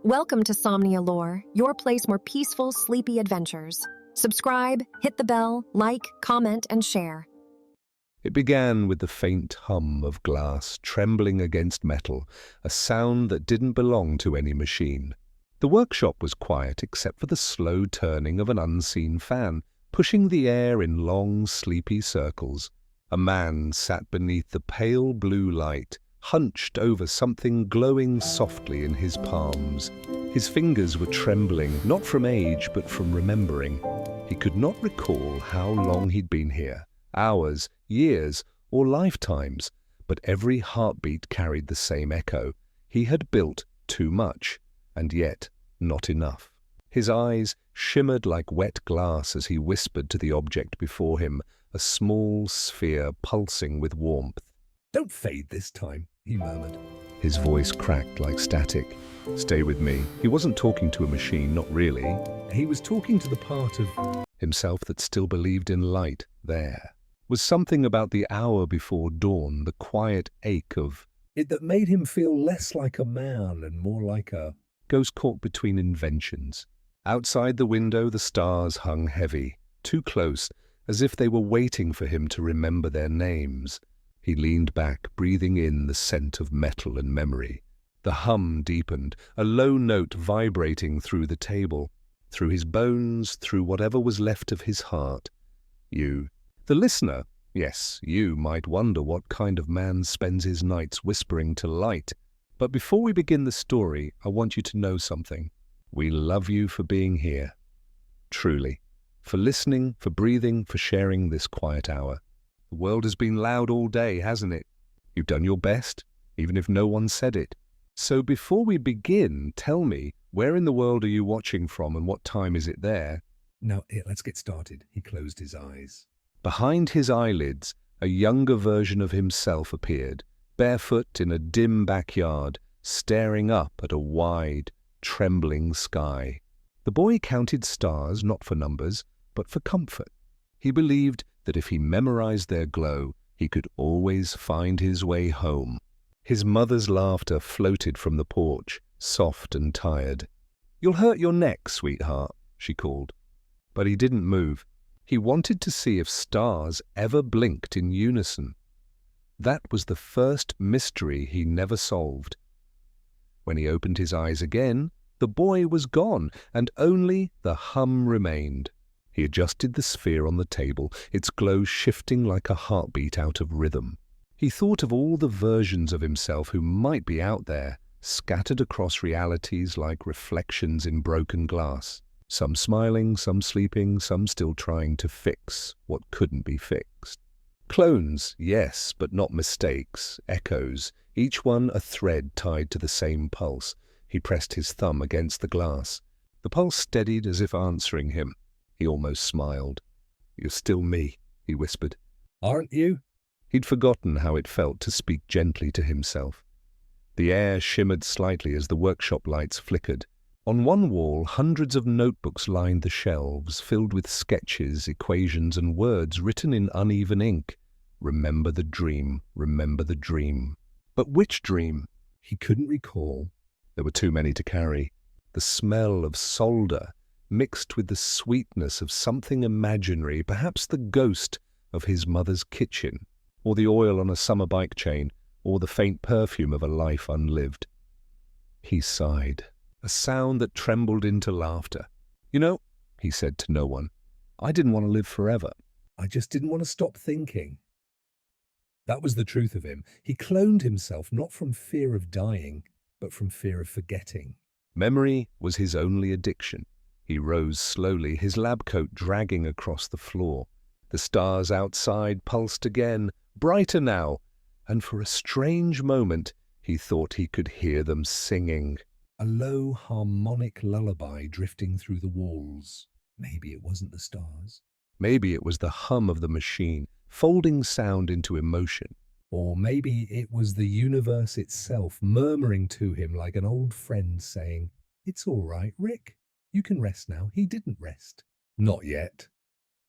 Welcome to Somnia Lore, your place for peaceful, sleepy adventures. Subscribe, hit the bell, like, comment, and share. It began with the faint hum of glass trembling against metal, a sound that didn't belong to any machine. The workshop was quiet except for the slow turning of an unseen fan, pushing the air in long, sleepy circles. A man sat beneath the pale blue light, hunched over something glowing softly in his palms. His fingers were trembling, not from age, but from remembering. He could not recall how long he'd been here, hours, years, or lifetimes, but every heartbeat carried the same echo. He had built too much, and yet not enough. His eyes shimmered like wet glass as he whispered to the object before him, a small sphere pulsing with warmth. "Don't fade this time," he murmured. His voice cracked like static. "Stay with me." He wasn't talking to a machine, not really. He was talking to the part of Himself that still believed in light. There was something about the hour before dawn, the quiet ache of it that made him feel less like a man and more like a ghost caught between inventions. Outside the window, the stars hung heavy, too close, as if they were waiting for him to remember their names. He leaned back, breathing in the scent of metal and memory. The hum deepened, a low note vibrating through the table, through his bones, through whatever was left of his heart. You, the listener, yes, you might wonder what kind of man spends his nights whispering to light. But before we begin the story, I want you to know something. We love you for being here. Truly. For listening, for breathing, for sharing this quiet hour. The world has been loud all day, hasn't it? You've done your best, even if no one said it. So before we begin, tell me, where in the world are you watching from and what time is it there? Now, here, let's get started. He closed his eyes. Behind his eyelids, a younger version of himself appeared, barefoot in a dim backyard, staring up at a wide, trembling sky. The boy counted stars not for numbers, but for comfort. He believed that if he memorized their glow, he could always find his way home. His mother's laughter floated from the porch, soft and tired. "You'll hurt your neck, sweetheart," she called. But he didn't move. He wanted to see if stars ever blinked in unison. That was the first mystery he never solved. When he opened his eyes again, the boy was gone, and only the hum remained. He adjusted the sphere on the table, its glow shifting like a heartbeat out of rhythm. He thought of all the versions of himself who might be out there, scattered across realities like reflections in broken glass. Some smiling, some sleeping, some still trying to fix what couldn't be fixed. Clones, yes, but not mistakes, echoes, each one a thread tied to the same pulse. He pressed his thumb against the glass. The pulse steadied as if answering him. He almost smiled. "You're still me," he whispered. "Aren't you?" He'd forgotten how it felt to speak gently to himself. The air shimmered slightly as the workshop lights flickered. On one wall, hundreds of notebooks lined the shelves, filled with sketches, equations, and words written in uneven ink. Remember the dream, remember the dream. But which dream? He couldn't recall. There were too many to carry. The smell of solder, mixed with the sweetness of something imaginary, perhaps the ghost of his mother's kitchen, or the oil on a summer bike chain, or the faint perfume of a life unlived. He sighed, a sound that trembled into laughter. "You know," he said to no one, "I didn't want to live forever. I just didn't want to stop thinking." That was the truth of him. He cloned himself not from fear of dying, but from fear of forgetting. Memory was his only addiction. He rose slowly, his lab coat dragging across the floor. The stars outside pulsed again, brighter now, and for a strange moment he thought he could hear them singing. A low harmonic lullaby drifting through the walls. Maybe it wasn't the stars. Maybe it was the hum of the machine, folding sound into emotion. Or maybe it was the universe itself murmuring to him like an old friend saying, "It's all right, Rick. You can rest now." He didn't rest. Not yet.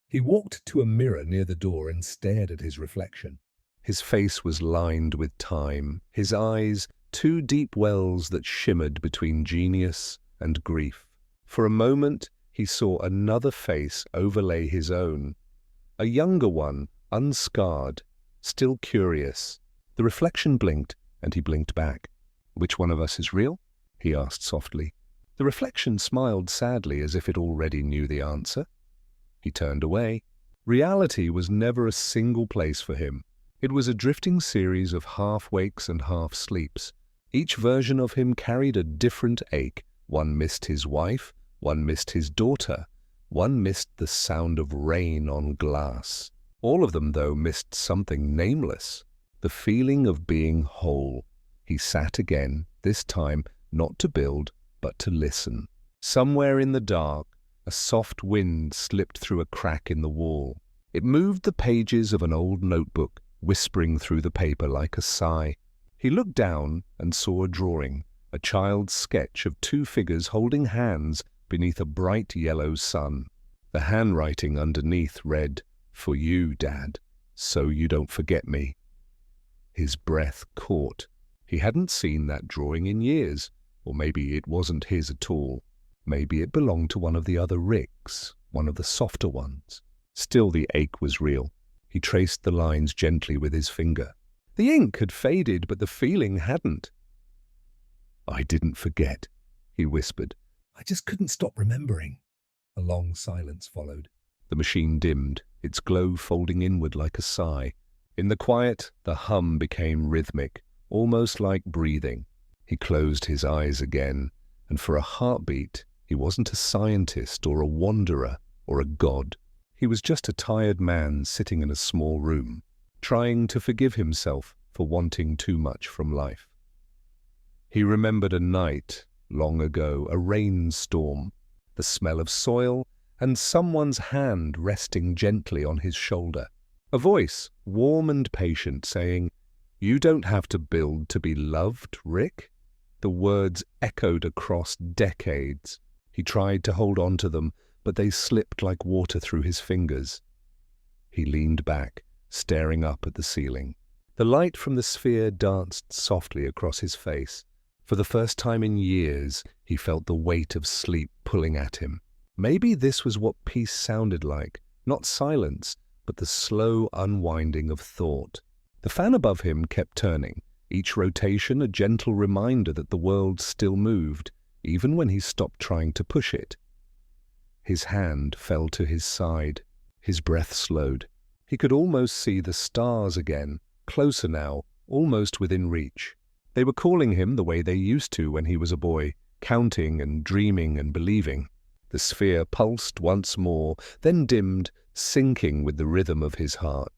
He walked to a mirror near the door and stared at his reflection. His face was lined with time, his eyes two deep wells that shimmered between genius and grief. For a moment, he saw another face overlay his own, a younger one, unscarred, still curious. The reflection blinked, and he blinked back. "Which one of us is real?" he asked softly. The reflection smiled sadly as if it already knew the answer. He turned away. Reality was never a single place for him. It was a drifting series of half-wakes and half-sleeps. Each version of him carried a different ache. One missed his wife, one missed his daughter, one missed the sound of rain on glass. All of them, though, missed something nameless, the feeling of being whole. He sat again, this time not to build, but to listen. Somewhere in the dark, a soft wind slipped through a crack in the wall. It moved the pages of an old notebook, whispering through the paper like a sigh. He looked down and saw a drawing, a child's sketch of two figures holding hands beneath a bright yellow sun. The handwriting underneath read, "For you, Dad, so you don't forget me." His breath caught. He hadn't seen that drawing in years. Or maybe it wasn't his at all. Maybe it belonged to one of the other Ricks, one of the softer ones. Still, the ache was real. He traced the lines gently with his finger. The ink had faded, but the feeling hadn't. "I didn't forget," he whispered. I just couldn't stop remembering. A long silence followed. The machine dimmed, its glow folding inward like a sigh. In the quiet, the hum became rhythmic, almost like breathing. He closed his eyes again, and for a heartbeat, he wasn't a scientist or a wanderer or a god. He was just a tired man sitting in a small room, trying to forgive himself for wanting too much from life. He remembered a night, long ago, a rainstorm, the smell of soil, and someone's hand resting gently on his shoulder. A voice, warm and patient, saying, "You don't have to build to be loved, Rick." The words echoed across decades. He tried to hold on to them, but they slipped like water through his fingers. He leaned back, staring up at the ceiling. The light from the sphere danced softly across his face. For the first time in years, he felt the weight of sleep pulling at him. Maybe this was what peace sounded like, not silence, but the slow unwinding of thought. The fan above him kept turning, each rotation a gentle reminder that the world still moved, even when he stopped trying to push it. His hand fell to his side. His breath slowed. He could almost see the stars again, closer now, almost within reach. They were calling him the way they used to when he was a boy, counting and dreaming and believing. The sphere pulsed once more, then dimmed, sinking with the rhythm of his heart.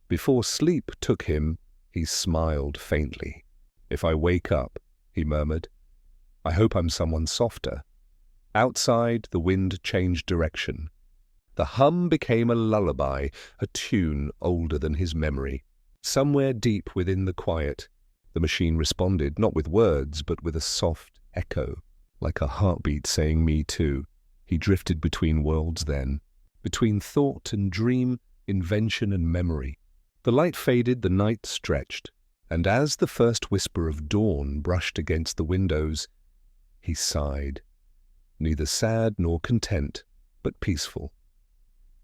Before sleep took him, he smiled faintly. "If I wake up," he murmured, "I hope I'm someone softer." Outside, the wind changed direction. The hum became a lullaby, a tune older than his memory. Somewhere deep within the quiet, the machine responded, not with words, but with a soft echo, like a heartbeat saying, "Me too." He drifted between worlds then, between thought and dream, invention and memory. The light faded, the night stretched, and as the first whisper of dawn brushed against the windows, he sighed, neither sad nor content, but peaceful.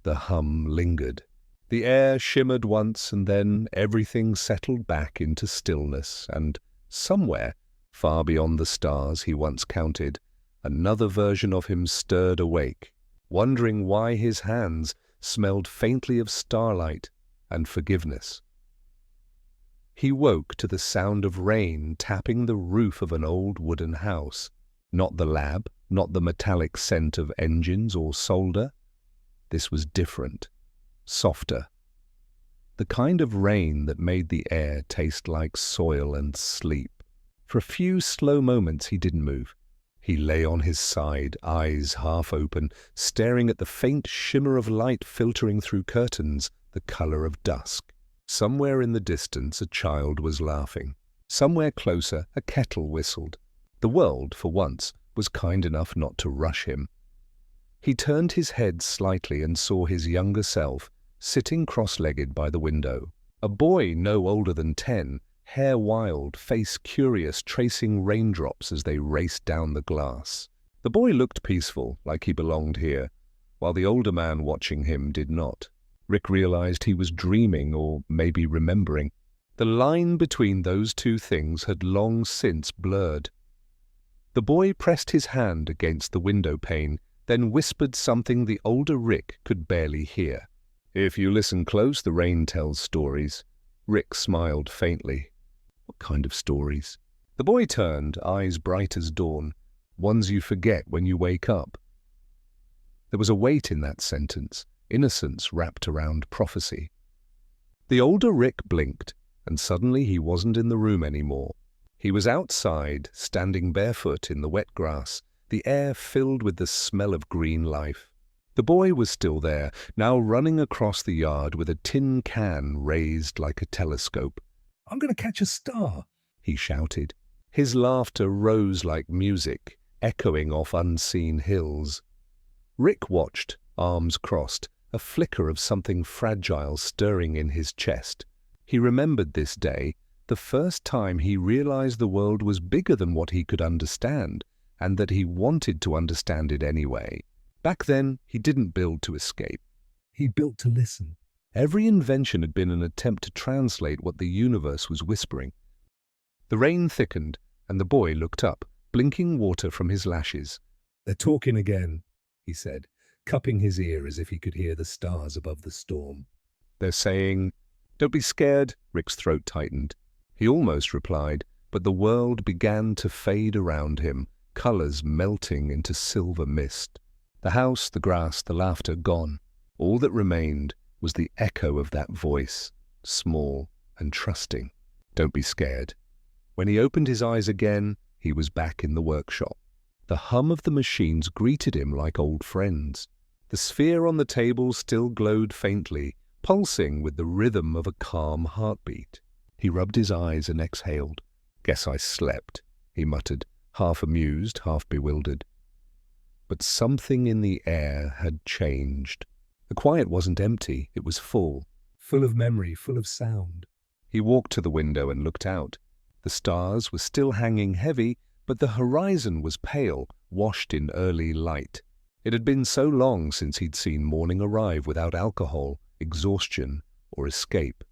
The hum lingered. The air shimmered once, and then everything settled back into stillness, and somewhere, far beyond the stars he once counted, another version of him stirred awake, wondering why his hands smelled faintly of starlight and forgiveness. He woke to the sound of rain tapping the roof of an old wooden house. Not the lab, not the metallic scent of engines or solder. This was different, softer. The kind of rain that made the air taste like soil and sleep. For a few slow moments he didn't move. He lay on his side, eyes half open, staring at the faint shimmer of light filtering through curtains, the color of dusk. Somewhere in the distance a child was laughing. Somewhere closer a kettle whistled. The world, for once, was kind enough not to rush him. He turned his head slightly and saw his younger self, sitting cross-legged by the window. A boy no older than 10, hair wild, face curious, tracing raindrops as they raced down the glass. The boy looked peaceful, like he belonged here, while the older man watching him did not. Rick realized he was dreaming or maybe remembering. The line between those two things had long since blurred. The boy pressed his hand against the window pane, then whispered something the older Rick could barely hear. "If you listen close, the rain tells stories." Rick smiled faintly. "What kind of stories?" The boy turned, eyes bright as dawn. "Ones you forget when you wake up." There was a weight in that sentence, innocence wrapped around prophecy. The older Rick blinked, and suddenly he wasn't in the room anymore. He was outside, standing barefoot in the wet grass, the air filled with the smell of green life. The boy was still there, now running across the yard with a tin can raised like a telescope. "I'm going to catch a star," he shouted. His laughter rose like music, echoing off unseen hills. Rick watched, arms crossed, a flicker of something fragile stirring in his chest. He remembered this day, the first time he realized the world was bigger than what he could understand, and that he wanted to understand it anyway. Back then, he didn't build to escape. He built to listen. Every invention had been an attempt to translate what the universe was whispering. The rain thickened, and the boy looked up, blinking water from his lashes. "They're talking again," he said, cupping his ear as if he could hear the stars above the storm. "They're saying, 'Don't be scared,'" Rick's throat tightened. He almost replied, but the world began to fade around him, colors melting into silver mist. The house, the grass, the laughter gone. All that remained was the echo of that voice, small and trusting. "Don't be scared." When he opened his eyes again, he was back in the workshop. The hum of the machines greeted him like old friends. The sphere on the table still glowed faintly, pulsing with the rhythm of a calm heartbeat. He rubbed his eyes and exhaled. "Guess I slept," he muttered, half amused, half bewildered. But something in the air had changed. The quiet wasn't empty, it was full. Full of memory, full of sound. He walked to the window and looked out. The stars were still hanging heavy, but the horizon was pale, washed in early light. It had been so long since he'd seen morning arrive without alcohol, exhaustion, or escape.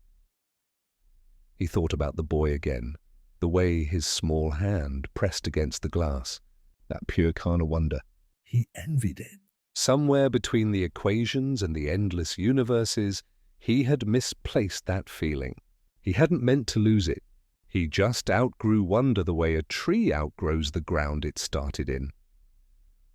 He thought about the boy again, the way his small hand pressed against the glass. That pure kind of wonder. He envied it. Somewhere between the equations and the endless universes, he had misplaced that feeling. He hadn't meant to lose it. He just outgrew wonder the way a tree outgrows the ground it started in.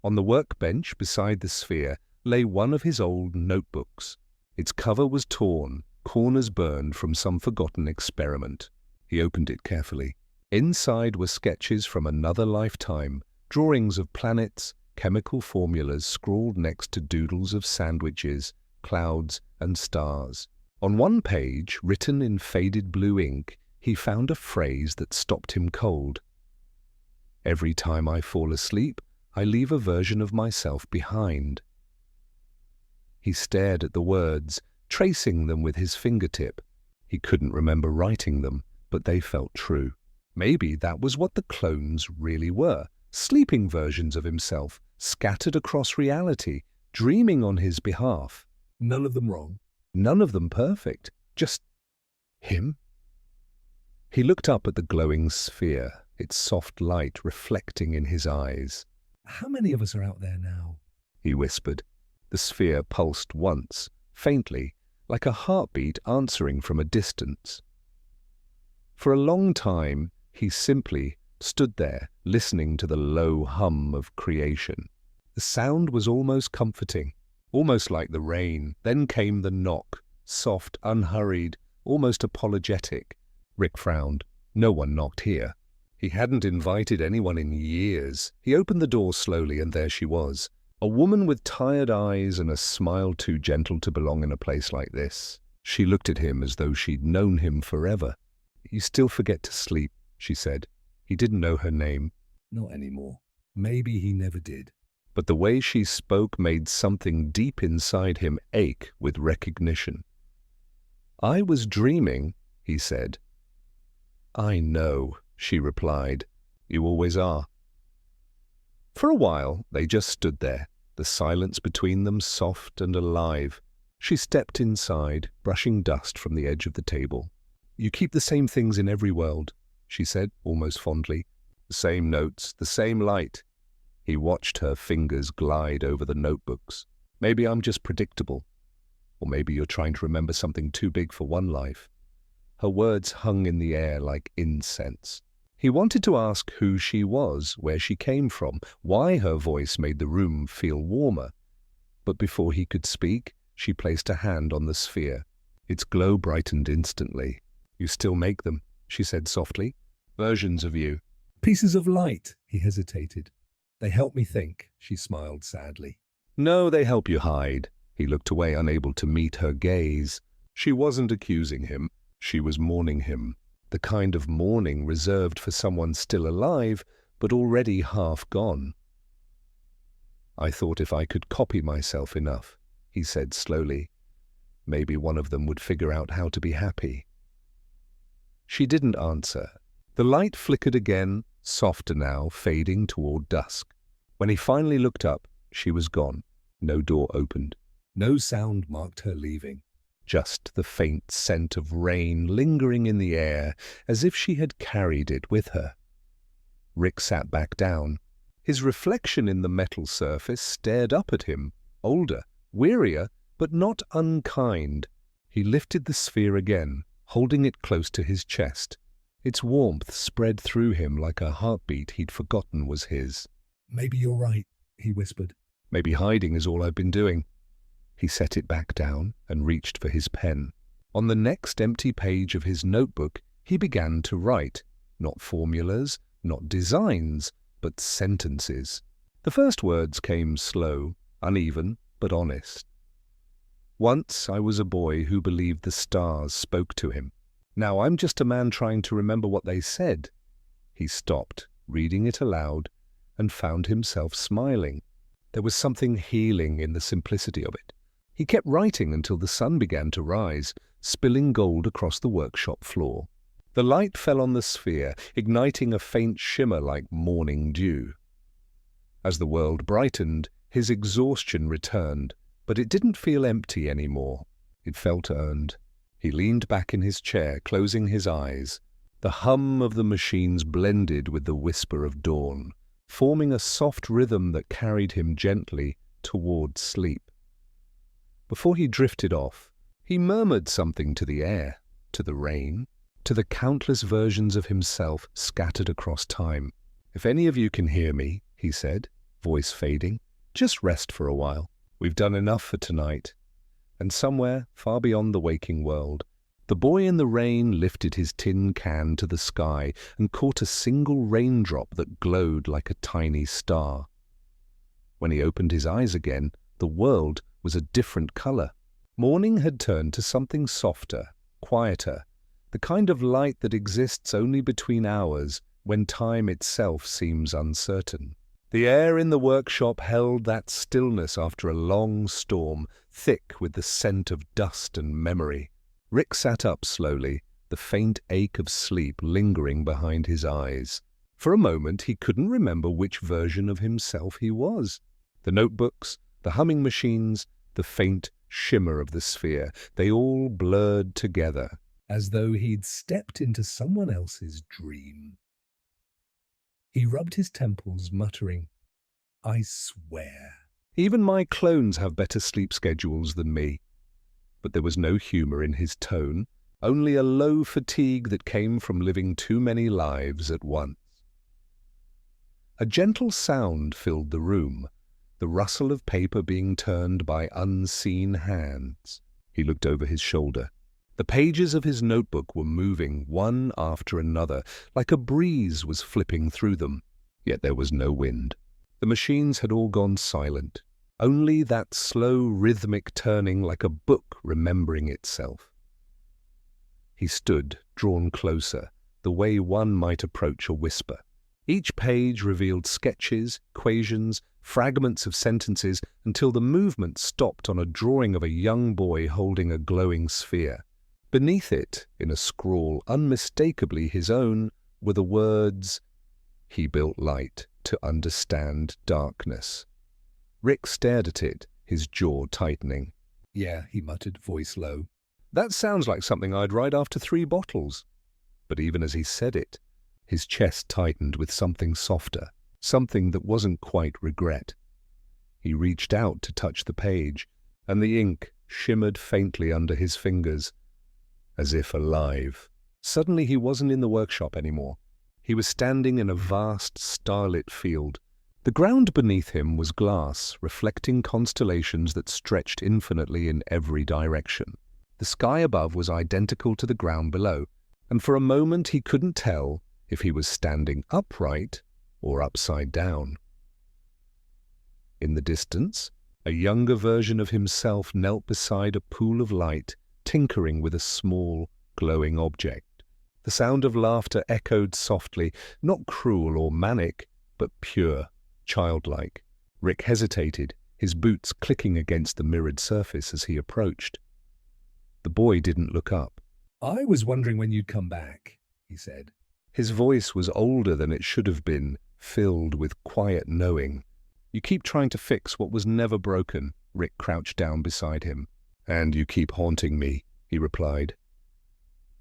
On the workbench beside the sphere lay one of his old notebooks. Its cover was torn, corners burned from some forgotten experiment. He opened it carefully. Inside were sketches from another lifetime, drawings of planets, chemical formulas scrawled next to doodles of sandwiches, clouds, and stars. On one page, written in faded blue ink, he found a phrase that stopped him cold. "Every time I fall asleep, I leave a version of myself behind." He stared at the words, tracing them with his fingertip. He couldn't remember writing them, but they felt true. Maybe that was what the clones really were, sleeping versions of himself, scattered across reality, dreaming on his behalf. None of them wrong. None of them perfect. Just him. He looked up at the glowing sphere, its soft light reflecting in his eyes. "How many of us are out there now?" he whispered. The sphere pulsed once, faintly, like a heartbeat answering from a distance. For a long time, he simply stood there, listening to the low hum of creation. The sound was almost comforting, almost like the rain. Then came the knock, soft, unhurried, almost apologetic. Rick frowned. No one knocked here. He hadn't invited anyone in years. He opened the door slowly, and there she was. A woman with tired eyes and a smile too gentle to belong in a place like this. She looked at him as though she'd known him forever. "You still forget to sleep," she said. He didn't know her name. Not anymore. Maybe he never did. But the way she spoke made something deep inside him ache with recognition. "I was dreaming," he said. "I know," she replied. "You always are." For a while, they just stood there, the silence between them soft and alive. She stepped inside, brushing dust from the edge of the table. "You keep the same things in every world," she said, almost fondly. "The same notes, the same light." He watched her fingers glide over the notebooks. "Maybe I'm just predictable. Or maybe you're trying to remember something too big for one life." Her words hung in the air like incense. He wanted to ask who she was, where she came from, why her voice made the room feel warmer. But before he could speak, she placed a hand on the sphere. Its glow brightened instantly. "You still make them," she said softly. "Versions of you." Pieces of light, he hesitated. "They help me think," she smiled sadly. "No, they help you hide." He looked away, unable to meet her gaze. She wasn't accusing him. She was mourning him. The kind of mourning reserved for someone still alive, but already half gone. "I thought if I could copy myself enough," he said slowly, "maybe one of them would figure out how to be happy." She didn't answer. The light flickered again, softer now, fading toward dusk. When he finally looked up, she was gone. No door opened. No sound marked her leaving. Just the faint scent of rain lingering in the air, as if she had carried it with her. Rick sat back down. His reflection in the metal surface stared up at him, older, wearier, but not unkind. He lifted the sphere again, holding it close to his chest. Its warmth spread through him like a heartbeat he'd forgotten was his. "Maybe you're right," he whispered. "Maybe hiding is all I've been doing." He set it back down and reached for his pen. On the next empty page of his notebook, he began to write, not formulas, not designs, but sentences. The first words came slow, uneven, but honest. "Once I was a boy who believed the stars spoke to him. Now I'm just a man trying to remember what they said." He stopped, reading it aloud, and found himself smiling. There was something healing in the simplicity of it. He kept writing until the sun began to rise, spilling gold across the workshop floor. The light fell on the sphere, igniting a faint shimmer like morning dew. As the world brightened, his exhaustion returned, but it didn't feel empty anymore. It felt earned. He leaned back in his chair, closing his eyes. The hum of the machines blended with the whisper of dawn, forming a soft rhythm that carried him gently toward sleep. Before he drifted off, he murmured something to the air, to the rain, to the countless versions of himself scattered across time. "If any of you can hear me," he said, voice fading, "just rest for a while. We've done enough for tonight." And somewhere, far beyond the waking world, the boy in the rain lifted his tin can to the sky and caught a single raindrop that glowed like a tiny star. When he opened his eyes again, the world was a different color. Morning had turned to something softer, quieter, the kind of light that exists only between hours when time itself seems uncertain. The air in the workshop held that stillness after a long storm, thick with the scent of dust and memory. Rick sat up slowly, the faint ache of sleep lingering behind his eyes. For a moment he couldn't remember which version of himself he was. The notebooks, the humming machines, the faint shimmer of the sphere, they all blurred together. As though he'd stepped into someone else's dream. He rubbed his temples, muttering, "I swear." Even my clones have better sleep schedules than me. But there was no humor in his tone, only a low fatigue that came from living too many lives at once. A gentle sound filled the room, the rustle of paper being turned by unseen hands. He looked over his shoulder. The pages of his notebook were moving one after another, like a breeze was flipping through them. Yet there was no wind. The machines had all gone silent, only that slow rhythmic turning like a book remembering itself. He stood, drawn closer, the way one might approach a whisper. Each page revealed sketches, equations, fragments of sentences, until the movement stopped on a drawing of a young boy holding a glowing sphere. Beneath it, in a scrawl unmistakably his own, were the words, "He built light to understand darkness." Rick stared at it, his jaw tightening. Yeah, he muttered, voice low. That sounds like something I'd write after 3 bottles. But even as he said it, his chest tightened with something softer, something that wasn't quite regret. He reached out to touch the page, and the ink shimmered faintly under his fingers, as if alive. Suddenly he wasn't in the workshop anymore. He was standing in a vast, starlit field. The ground beneath him was glass, reflecting constellations that stretched infinitely in every direction. The sky above was identical to the ground below, and for a moment he couldn't tell if he was standing upright or upside down. In the distance, a younger version of himself knelt beside a pool of light, tinkering with a small, glowing object. The sound of laughter echoed softly, not cruel or manic, but pure, childlike. Rick hesitated, his boots clicking against the mirrored surface as he approached. The boy didn't look up. I was wondering when you'd come back, he said. His voice was older than it should have been, filled with quiet knowing. You keep trying to fix what was never broken. Rick crouched down beside him. And you keep haunting me, he replied.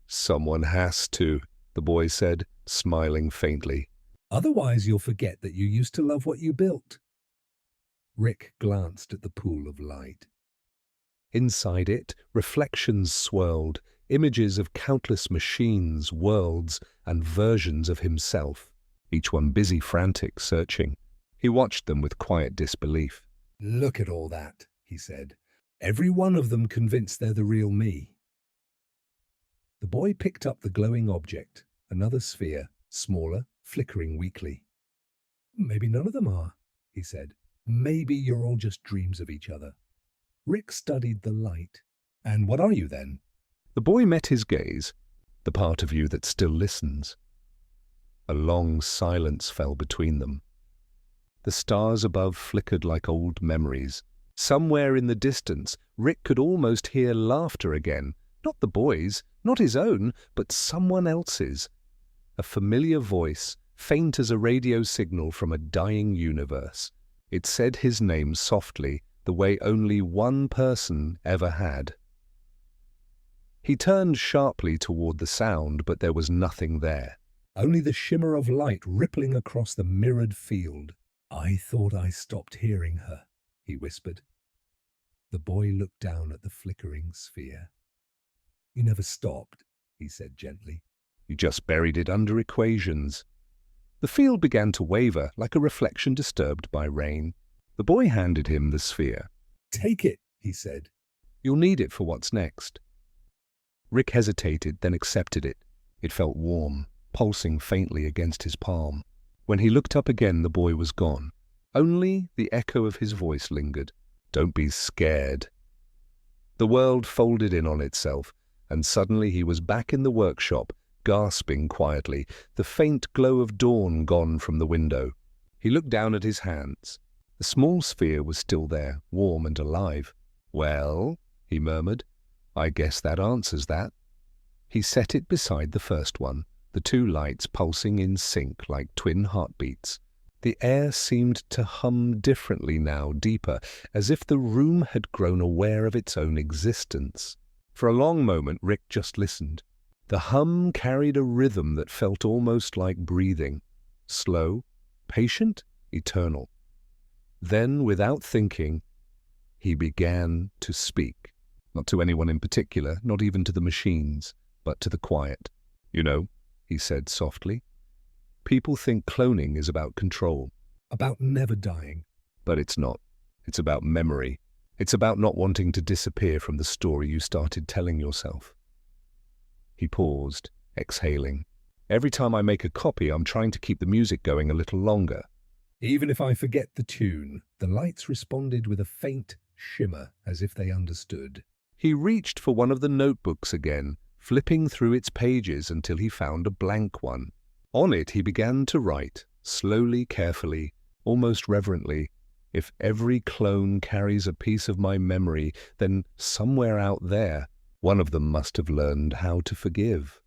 Someone has to, the boy said, smiling faintly. Otherwise you'll forget that you used to love what you built. Rick glanced at the pool of light. Inside it, reflections swirled, images of countless machines, worlds, and versions of himself, each one busy, frantic, searching. He watched them with quiet disbelief. Look at all that, he said. Every one of them convinced they're the real me. The boy picked up the glowing object, another sphere, smaller, flickering weakly. Maybe none of them are, he said. Maybe you're all just dreams of each other. Rick studied the light. And what are you then? The boy met his gaze, the part of you that still listens. A long silence fell between them. The stars above flickered like old memories. Somewhere in the distance, Rick could almost hear laughter again. Not the boy's, not his own, but someone else's. A familiar voice, faint as a radio signal from a dying universe. It said his name softly, the way only one person ever had. He turned sharply toward the sound, but there was nothing there. Only the shimmer of light rippling across the mirrored field. I thought I stopped hearing her, he whispered. The boy looked down at the flickering sphere. You never stopped, he said gently. You just buried it under equations. The field began to waver like a reflection disturbed by rain. The boy handed him the sphere. Take it, he said. You'll need it for what's next. Rick hesitated, then accepted it. It felt warm, pulsing faintly against his palm. When he looked up again, the boy was gone. Only the echo of his voice lingered. Don't be scared. The world folded in on itself, and suddenly he was back in the workshop, gasping quietly, the faint glow of dawn gone from the window. He looked down at his hands. The small sphere was still there, warm and alive. Well, he murmured, I guess that answers that. He set it beside the first one, the two lights pulsing in sync like twin heartbeats. The air seemed to hum differently now, deeper, as if the room had grown aware of its own existence. For a long moment, Rick just listened. The hum carried a rhythm that felt almost like breathing. Slow, patient, eternal. Then, without thinking, he began to speak. Not to anyone in particular, not even to the machines, but to the quiet. You know, he said softly, people think cloning is about control. About never dying. But it's not. It's about memory. It's about not wanting to disappear from the story you started telling yourself. He paused, exhaling. Every time I make a copy, I'm trying to keep the music going a little longer. Even if I forget the tune, the lights responded with a faint shimmer as if they understood. He reached for one of the notebooks again, flipping through its pages until he found a blank one. On it he began to write, slowly, carefully, almost reverently, if every clone carries a piece of my memory, then somewhere out there, One of them must have learned how to forgive.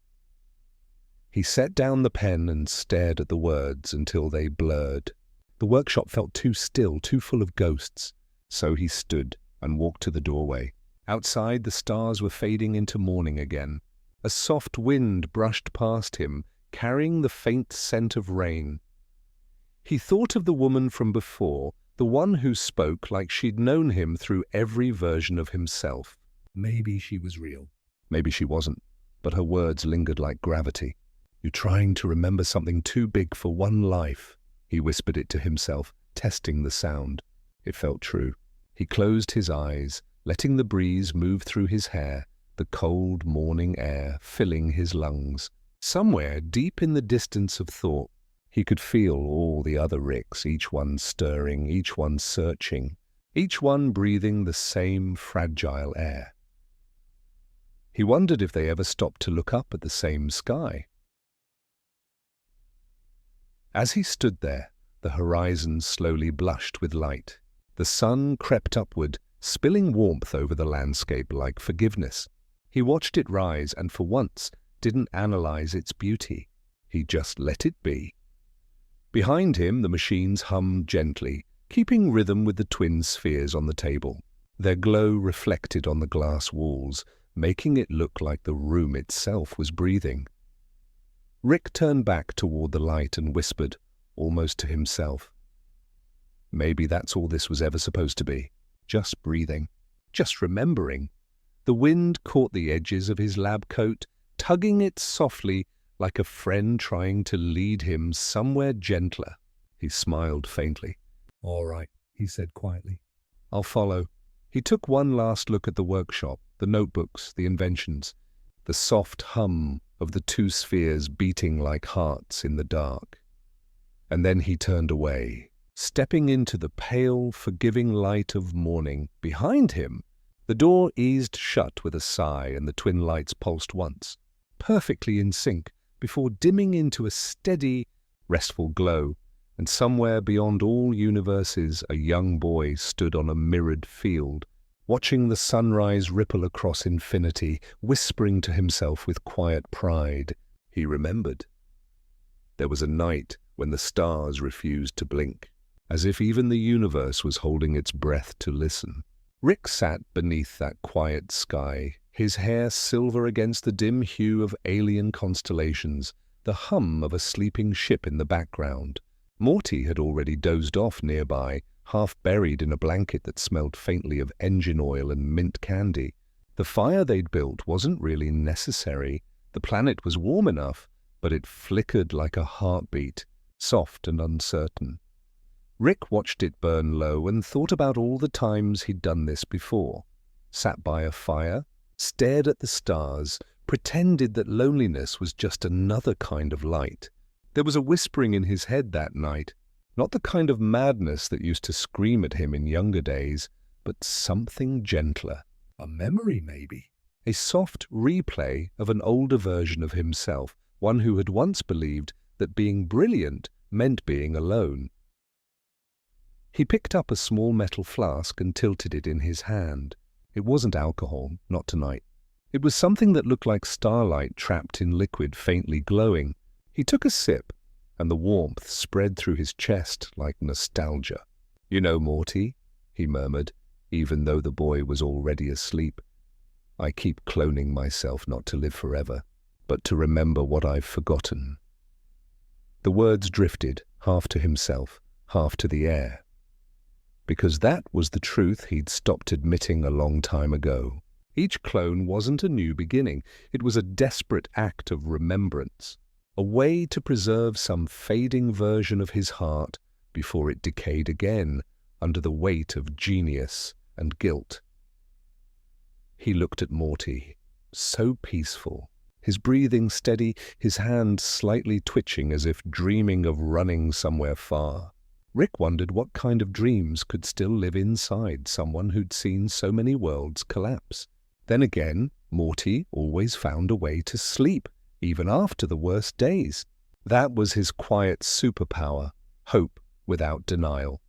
He set down the pen and stared at the words until they blurred. The workshop felt too still, too full of ghosts. So he stood and walked to the doorway. Outside, the stars were fading into morning again. A soft wind brushed past him, carrying the faint scent of rain. He thought of the woman from before, the one who spoke like she'd known him through every version of himself. Maybe she was real. Maybe she wasn't, but her words lingered like gravity. "You're trying to remember something too big for one life," he whispered it to himself, testing the sound. It felt true. He closed his eyes, letting the breeze move through his hair, the cold morning air filling his lungs. Somewhere deep in the distance of thought, he could feel all the other Ricks, each one stirring, each one searching, each one breathing the same fragile air. He wondered if they ever stopped to look up at the same sky. As he stood there, the horizon slowly blushed with light. The sun crept upward, spilling warmth over the landscape like forgiveness. He watched it rise and for once didn't analyze its beauty. He just let it be. Behind him, the machines hummed gently, keeping rhythm with the twin spheres on the table. Their glow reflected on the glass walls, making it look like the room itself was breathing. Rick turned back toward the light and whispered, almost to himself, "Maybe that's all this was ever supposed to be. Just breathing. Just remembering." The wind caught the edges of his lab coat, tugging it softly like a friend trying to lead him somewhere gentler. He smiled faintly. "All right," he said quietly. "I'll follow." He took one last look at the workshop, the notebooks, the inventions, the soft hum of the two spheres beating like hearts in the dark. And then he turned away, stepping into the pale, forgiving light of morning. Behind him, the door eased shut with a sigh and the twin lights pulsed once, perfectly in sync, before dimming into a steady, restful glow. And somewhere beyond all universes, a young boy stood on a mirrored field, watching the sunrise ripple across infinity, whispering to himself with quiet pride. He remembered. There was a night when the stars refused to blink, as if even the universe was holding its breath to listen. Rick sat beneath that quiet sky, his hair silver against the dim hue of alien constellations, the hum of a sleeping ship in the background. Morty had already dozed off nearby, half buried in a blanket that smelled faintly of engine oil and mint candy. The fire they'd built wasn't really necessary. The planet was warm enough, but it flickered like a heartbeat, soft and uncertain. Rick watched it burn low and thought about all the times he'd done this before. Sat by a fire, stared at the stars, pretended that loneliness was just another kind of light. There was a whispering in his head that night, not the kind of madness that used to scream at him in younger days, but something gentler. A memory, maybe. A soft replay of an older version of himself, one who had once believed that being brilliant meant being alone. He picked up a small metal flask and tilted it in his hand. It wasn't alcohol, not tonight. It was something that looked like starlight trapped in liquid faintly glowing. He took a sip, and the warmth spread through his chest like nostalgia. "You know, Morty," he murmured, even though the boy was already asleep, "I keep cloning myself not to live forever, but to remember what I've forgotten." The words drifted, half to himself, half to the air. Because that was the truth he'd stopped admitting a long time ago. Each clone wasn't a new beginning. It was a desperate act of remembrance, a way to preserve some fading version of his heart before it decayed again under the weight of genius and guilt. He looked at Morty, so peaceful, his breathing steady, his hand slightly twitching as if dreaming of running somewhere far. Rick wondered what kind of dreams could still live inside someone who'd seen so many worlds collapse. Then again, Morty always found a way to sleep, even after the worst days. That was his quiet superpower, hope without denial.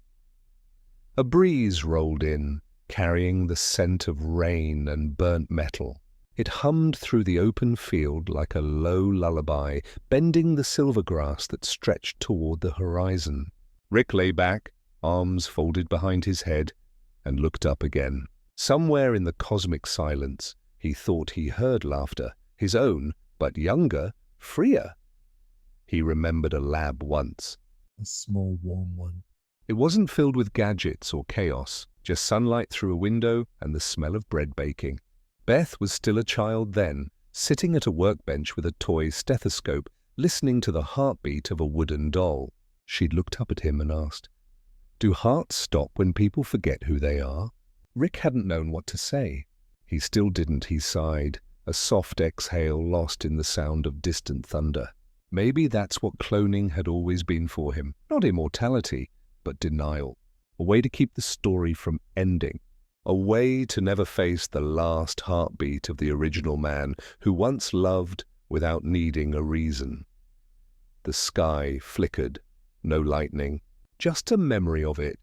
A breeze rolled in, carrying the scent of rain and burnt metal. It hummed through the open field like a low lullaby, bending the silver grass that stretched toward the horizon. Rick lay back, arms folded behind his head, and looked up again. Somewhere in the cosmic silence, he thought he heard laughter, his own, but younger, freer. He remembered a lab once. A small, warm one. It wasn't filled with gadgets or chaos, just sunlight through a window and the smell of bread baking. Beth was still a child then, sitting at a workbench with a toy stethoscope, listening to the heartbeat of a wooden doll. She'd looked up at him and asked, "Do hearts stop when people forget who they are?" Rick hadn't known what to say. He still didn't, he sighed, a soft exhale lost in the sound of distant thunder. Maybe that's what cloning had always been for him. Not immortality, but denial. A way to keep the story from ending. A way to never face the last heartbeat of the original man who once loved without needing a reason. The sky flickered. No lightning. Just a memory of it.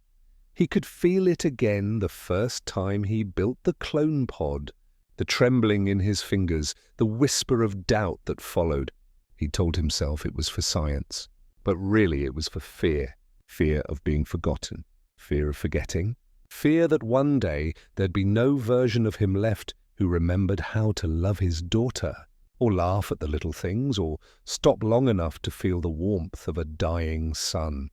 He could feel it again the first time he built the clone pod. The trembling in his fingers, the whisper of doubt that followed. He told himself it was for science, but really it was for fear. Fear of being forgotten. Fear of forgetting. Fear that one day there'd be no version of him left who remembered how to love his daughter, or laugh at the little things, or stop long enough to feel the warmth of a dying sun.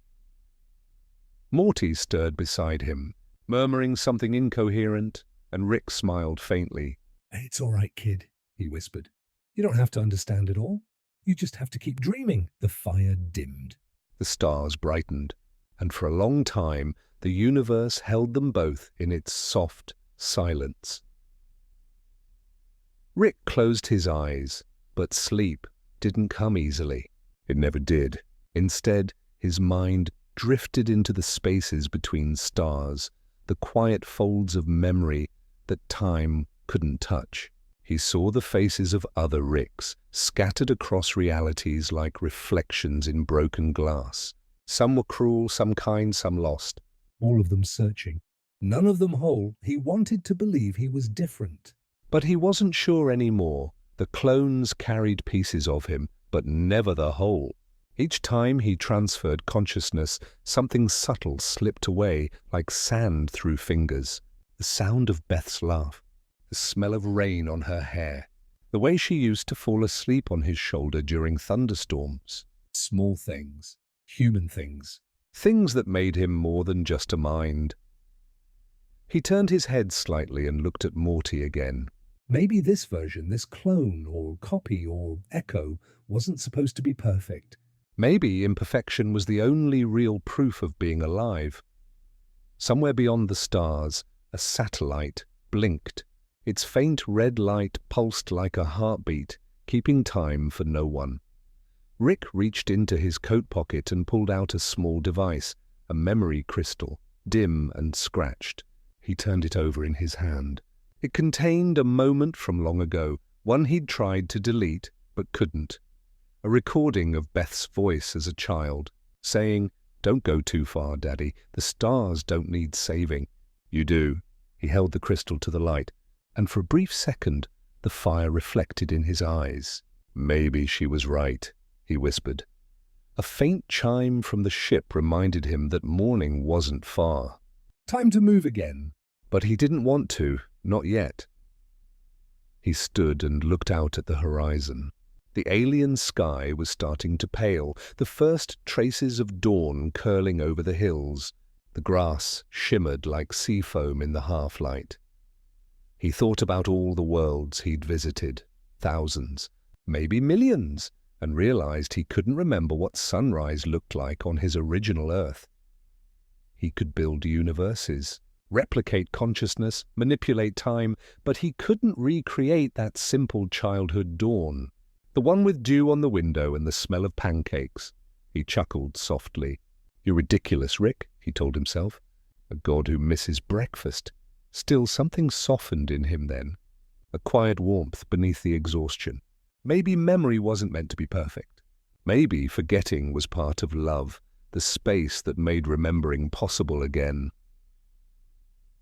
Morty stirred beside him, murmuring something incoherent, and Rick smiled faintly. "It's all right, kid," he whispered. "You don't have to understand it all. You just have to keep dreaming." The fire dimmed. The stars brightened, and for a long time the universe held them both in its soft silence. Rick closed his eyes, but sleep didn't come easily. It never did. Instead, his mind drifted into the spaces between stars, the quiet folds of memory that time couldn't touch. He saw the faces of other Ricks, scattered across realities like reflections in broken glass. Some were cruel, some kind, some lost. All of them searching. None of them whole. He wanted to believe he was different. But he wasn't sure anymore. The clones carried pieces of him, but never the whole. Each time he transferred consciousness, something subtle slipped away like sand through fingers. The sound of Beth's laugh, the smell of rain on her hair, the way she used to fall asleep on his shoulder during thunderstorms. Small things. Human things. Things that made him more than just a mind. He turned his head slightly and looked at Morty again. Maybe this version, this clone or copy or echo, wasn't supposed to be perfect. Maybe imperfection was the only real proof of being alive. Somewhere beyond the stars, a satellite blinked. Its faint red light pulsed like a heartbeat, keeping time for no one. Rick reached into his coat pocket and pulled out a small device, a memory crystal, dim and scratched. He turned it over in his hand. It contained a moment from long ago, one he'd tried to delete but couldn't. A recording of Beth's voice as a child, saying, "Don't go too far, Daddy. The stars don't need saving." "You do." He held the crystal to the light, and for a brief second, the fire reflected in his eyes. "Maybe she was right," he whispered. A faint chime from the ship reminded him that morning wasn't far. Time to move again. But he didn't want to, not yet. He stood and looked out at the horizon. The alien sky was starting to pale, the first traces of dawn curling over the hills. The grass shimmered like sea foam in the half-light. He thought about all the worlds he'd visited, thousands, maybe millions, and realized he couldn't remember what sunrise looked like on his original Earth. He could build universes, replicate consciousness, manipulate time, but he couldn't recreate that simple childhood dawn. The one with dew on the window and the smell of pancakes. He chuckled softly. "You're ridiculous, Rick," he told himself. A god who misses breakfast. Still, something softened in him then. A quiet warmth beneath the exhaustion. Maybe memory wasn't meant to be perfect. Maybe forgetting was part of love, the space that made remembering possible again.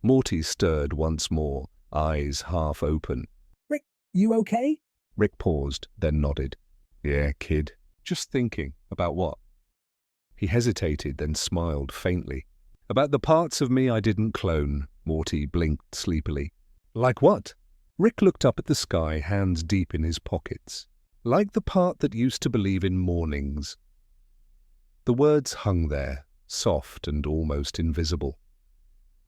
Morty stirred once more, eyes half open. "Rick, You okay? Rick paused, then nodded. Yeah, kid. Just thinking. About what? He hesitated, then smiled faintly. About the parts of me I didn't clone, Morty blinked sleepily. Like what? Rick looked up at the sky, hands deep in his pockets. Like the part that used to believe in mornings. The words hung there, soft and almost invisible.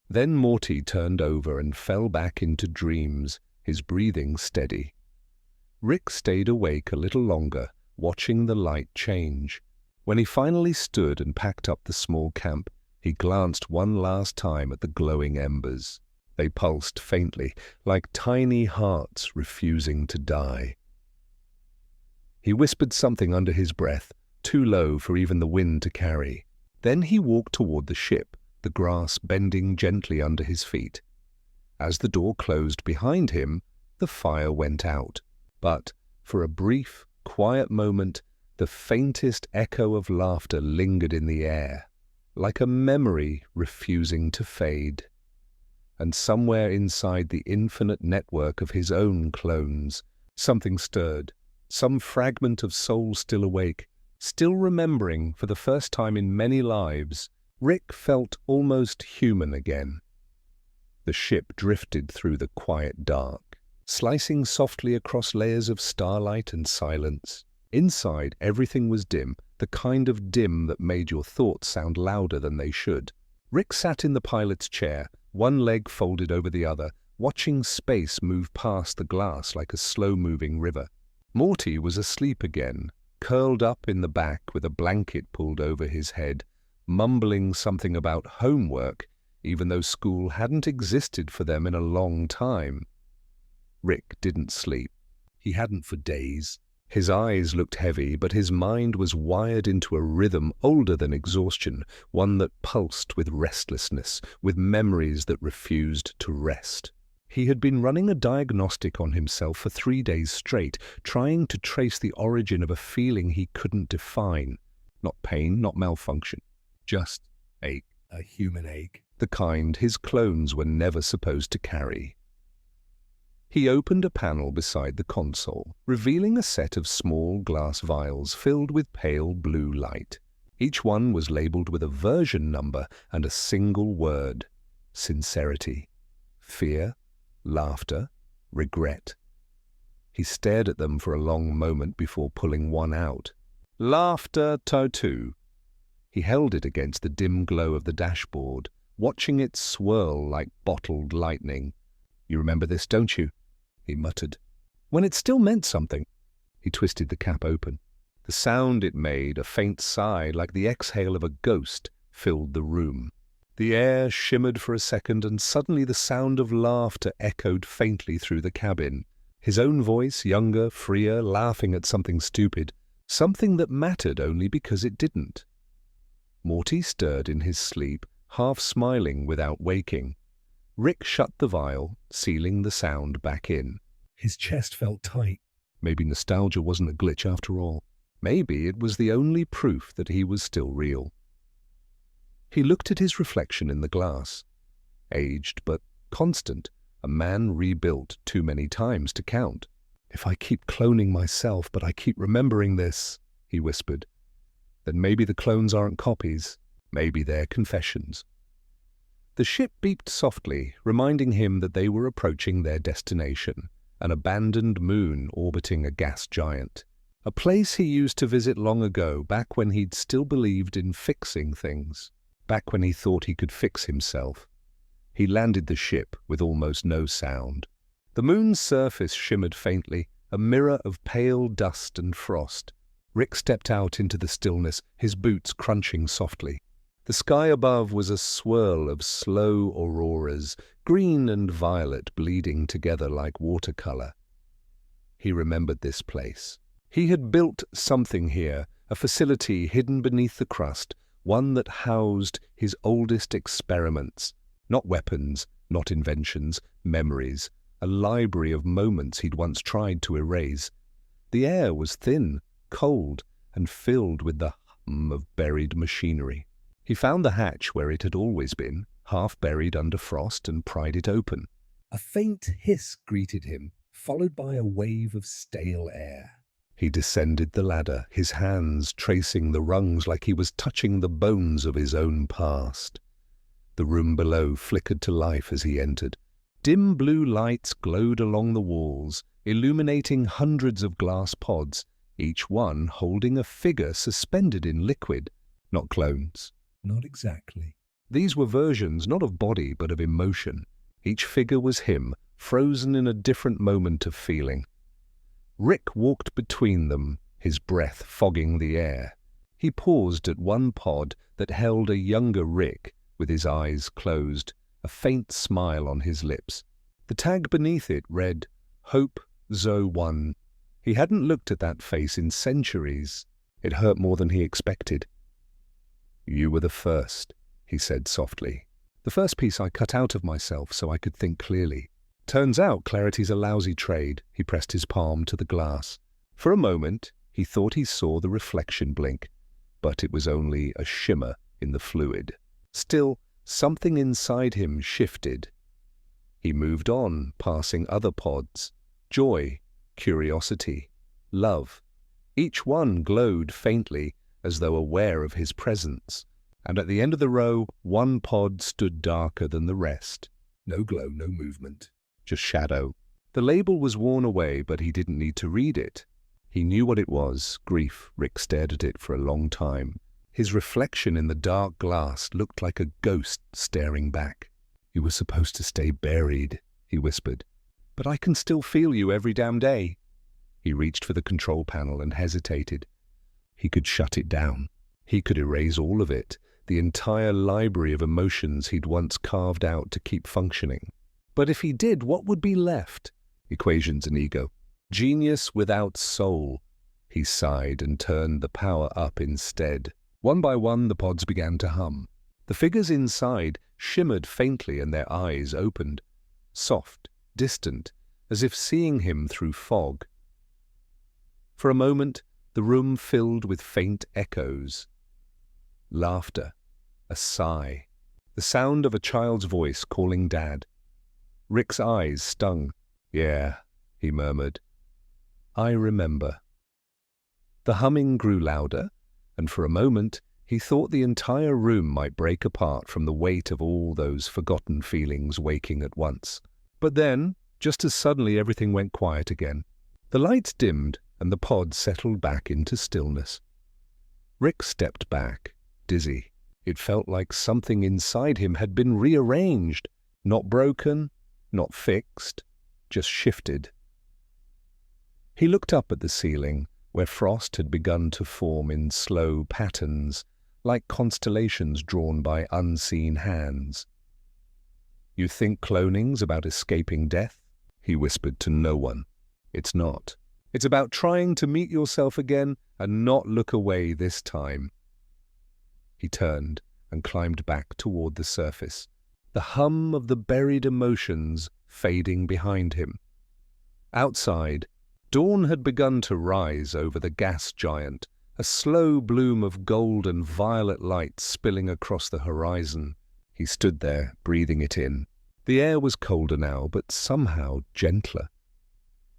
Then Morty turned over and fell back into dreams, his breathing steady. Rick stayed awake a little longer, watching the light change. When he finally stood and packed up the small camp, he glanced one last time at the glowing embers. They pulsed faintly, like tiny hearts refusing to die. He whispered something under his breath, too low for even the wind to carry. Then he walked toward the ship, the grass bending gently under his feet. As the door closed behind him, the fire went out. But, for a brief, quiet moment, the faintest echo of laughter lingered in the air, like a memory refusing to fade. And somewhere inside the infinite network of his own clones, something stirred, some fragment of soul still awake, still remembering for the first time in many lives. Rick felt almost human again. The ship drifted through the quiet dark, slicing softly across layers of starlight and silence. Inside, everything was dim, the kind of dim that made your thoughts sound louder than they should. Rick sat in the pilot's chair, one leg folded over the other, watching space move past the glass like a slow-moving river. Morty was asleep again, curled up in the back with a blanket pulled over his head, mumbling something about homework, even though school hadn't existed for them in a long time. Rick didn't sleep. He hadn't for days. His eyes looked heavy, but his mind was wired into a rhythm older than exhaustion, one that pulsed with restlessness, with memories that refused to rest. He had been running a diagnostic on himself for 3 days straight, trying to trace the origin of a feeling he couldn't define. Not pain, not malfunction, just ache. A human ache. The kind his clones were never supposed to carry. He opened a panel beside the console, revealing a set of small glass vials filled with pale blue light. Each one was labeled with a version number and a single word: sincerity, fear, laughter, regret. He stared at them for a long moment before pulling one out. Laughter Totu. He held it against the dim glow of the dashboard, watching it swirl like bottled lightning. You remember this, don't you? He muttered. When it still meant something. He twisted the cap open. The sound it made, a faint sigh like the exhale of a ghost, filled the room. The air shimmered for a second, and suddenly the sound of laughter echoed faintly through the cabin. His own voice, younger, freer, laughing at something stupid, something that mattered only because it didn't. Morty stirred in his sleep, half smiling without waking. Rick shut the vial, sealing the sound back in. His chest felt tight. Maybe nostalgia wasn't a glitch after all. Maybe it was the only proof that he was still real. He looked at his reflection in the glass. Aged but constant, a man rebuilt too many times to count. If I keep cloning myself, but I keep remembering this, he whispered, then maybe the clones aren't copies. Maybe they're confessions. The ship beeped softly, reminding him that they were approaching their destination, an abandoned moon orbiting a gas giant. A place he used to visit long ago, back when he'd still believed in fixing things, back when he thought he could fix himself. He landed the ship with almost no sound. The moon's surface shimmered faintly, a mirror of pale dust and frost. Rick stepped out into the stillness, his boots crunching softly. The sky above was a swirl of slow auroras, green and violet bleeding together like watercolor. He remembered this place. He had built something here, a facility hidden beneath the crust, one that housed his oldest experiments. Not weapons, not inventions, memories, a library of moments he'd once tried to erase. The air was thin, cold, and filled with the hum of buried machinery. He found the hatch where it had always been, half buried under frost, and pried it open. A faint hiss greeted him, followed by a wave of stale air. He descended the ladder, his hands tracing the rungs like he was touching the bones of his own past. The room below flickered to life as he entered. Dim blue lights glowed along the walls, illuminating hundreds of glass pods, each one holding a figure suspended in liquid, not clones. Not exactly. These were versions not of body but of emotion. Each figure was him, frozen in a different moment of feeling. Rick walked between them, his breath fogging the air. He paused at one pod that held a younger Rick, with his eyes closed, a faint smile on his lips. The tag beneath it read, Hope Zo 1. He hadn't looked at that face in centuries. It hurt more than he expected. You were the first, he said softly. The first piece I cut out of myself so I could think clearly. Turns out clarity's a lousy trade. He pressed his palm to the glass. For a moment, he thought he saw the reflection blink, but it was only a shimmer in the fluid. Still, something inside him shifted. He moved on, passing other pods. Joy, curiosity, love. Each one glowed faintly, as though aware of his presence. And at the end of the row, one pod stood darker than the rest. No glow, no movement. Just shadow. The label was worn away, but he didn't need to read it. He knew what it was, grief. Rick stared at it for a long time. His reflection in the dark glass looked like a ghost staring back. You were supposed to stay buried, he whispered. But I can still feel you every damn day. He reached for the control panel and hesitated. He could shut it down. He could erase all of it, the entire library of emotions he'd once carved out to keep functioning. But if he did, what would be left? Equations and ego. Genius without soul. He sighed and turned the power up instead. One by one, the pods began to hum. The figures inside shimmered faintly and their eyes opened. Soft, distant, as if seeing him through fog. For a moment, the room filled with faint echoes. Laughter, a sigh, the sound of a child's voice calling Dad. Rick's eyes stung. Yeah, he murmured. I remember. The humming grew louder, and for a moment he thought the entire room might break apart from the weight of all those forgotten feelings waking at once. But then, just as suddenly, everything went quiet again. The lights dimmed, and the pod settled back into stillness. Rick stepped back, dizzy. It felt like something inside him had been rearranged, not broken, not fixed, just shifted. He looked up at the ceiling, where frost had begun to form in slow patterns, like constellations drawn by unseen hands. You think cloning's about escaping death? He whispered to no one. It's not. It's about trying to meet yourself again and not look away this time. He turned and climbed back toward the surface, the hum of the buried emotions fading behind him. Outside, dawn had begun to rise over the gas giant, a slow bloom of gold and violet light spilling across the horizon. He stood there, breathing it in. The air was colder now, but somehow gentler.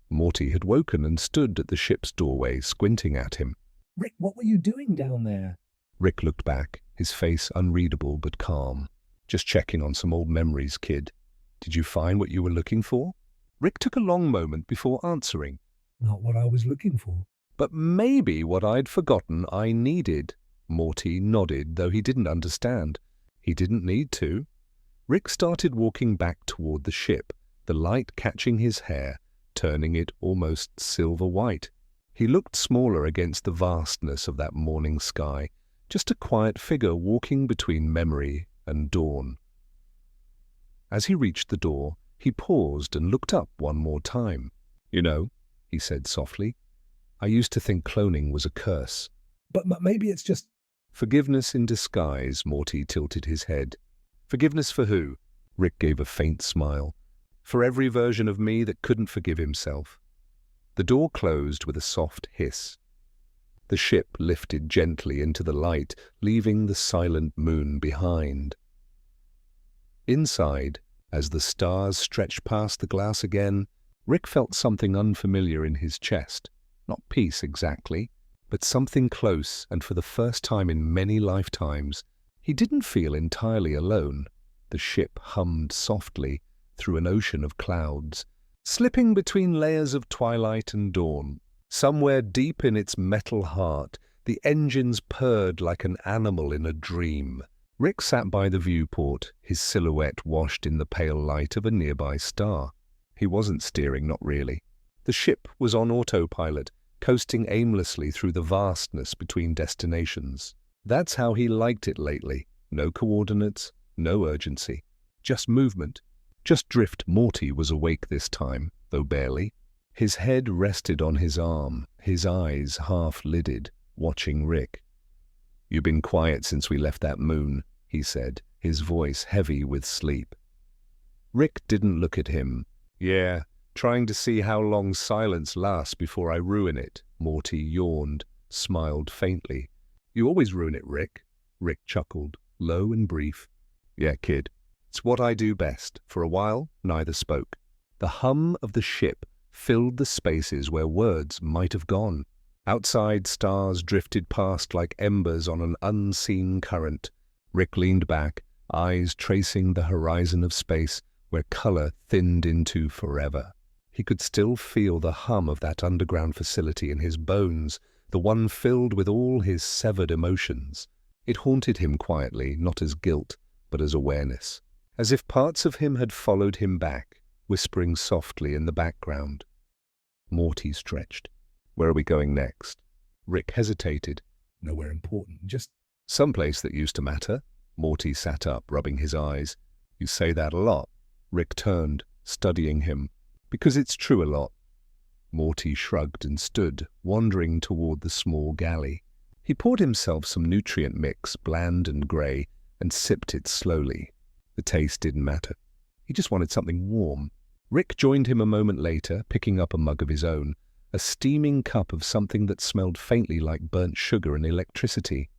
Morty had woken and stood at the ship's doorway, squinting at him. Rick, what were you doing down there? Rick looked back, his face unreadable but calm. Just checking on some old memories, kid. Did you find what you were looking for? Rick took a long moment before answering. Not what I was looking for. But maybe what I'd forgotten I needed. Morty nodded, though he didn't understand. He didn't need to. Rick started walking back toward the ship, the light catching his hair, turning it almost silver-white. He looked smaller against the vastness of that morning sky, just a quiet figure walking between memory and dawn. As he reached the door, he paused and looked up one more time. You know, he said softly, I used to think cloning was a curse. But maybe it's just... Forgiveness in disguise, Morty tilted his head. Forgiveness for who? Rick gave a faint smile. For every version of me that couldn't forgive himself. The door closed with a soft hiss. The ship lifted gently into the light, leaving the silent moon behind. Inside, as the stars stretched past the glass again, Rick felt something unfamiliar in his chest. Not peace exactly, but something close, and for the first time in many lifetimes, he didn't feel entirely alone. The ship hummed softly through an ocean of clouds, slipping between layers of twilight and dawn. Somewhere deep in its metal heart, the engines purred like an animal in a dream. Rick sat by the viewport, his silhouette washed in the pale light of a nearby star. He wasn't steering, not really. The ship was on autopilot, coasting aimlessly through the vastness between destinations. That's how he liked it lately. No coordinates, no urgency. Just movement. Just drift. Morty was awake this time, though barely. His head rested on his arm, his eyes half-lidded, watching Rick. "You've been quiet since we left that moon," he said, his voice heavy with sleep. Rick didn't look at him. "Yeah, trying to see how long silence lasts before I ruin it." Morty yawned, smiled faintly. "You always ruin it, Rick." Rick chuckled, low and brief. "Yeah, kid. It's what I do best." For a while, neither spoke. The hum of the ship filled the spaces where words might have gone. Outside, stars drifted past like embers on an unseen current. Rick leaned back, eyes tracing the horizon of space where color thinned into forever. He could still feel the hum of that underground facility in his bones, the one filled with all his severed emotions. It haunted him quietly, not as guilt, but as awareness, as if parts of him had followed him back, whispering softly in the background. Morty stretched. "Where are we going next?" Rick hesitated. "Nowhere important, just "Someplace that used to matter." Morty sat up, rubbing his eyes. "You say that a lot." Rick turned, studying him. "Because it's true a lot." Morty shrugged and stood, wandering toward the small galley. He poured himself some nutrient mix, bland and grey, and sipped it slowly. The taste didn't matter. He just wanted something warm. Rick joined him a moment later, picking up a mug of his own, a steaming cup of something that smelled faintly like burnt sugar and electricity.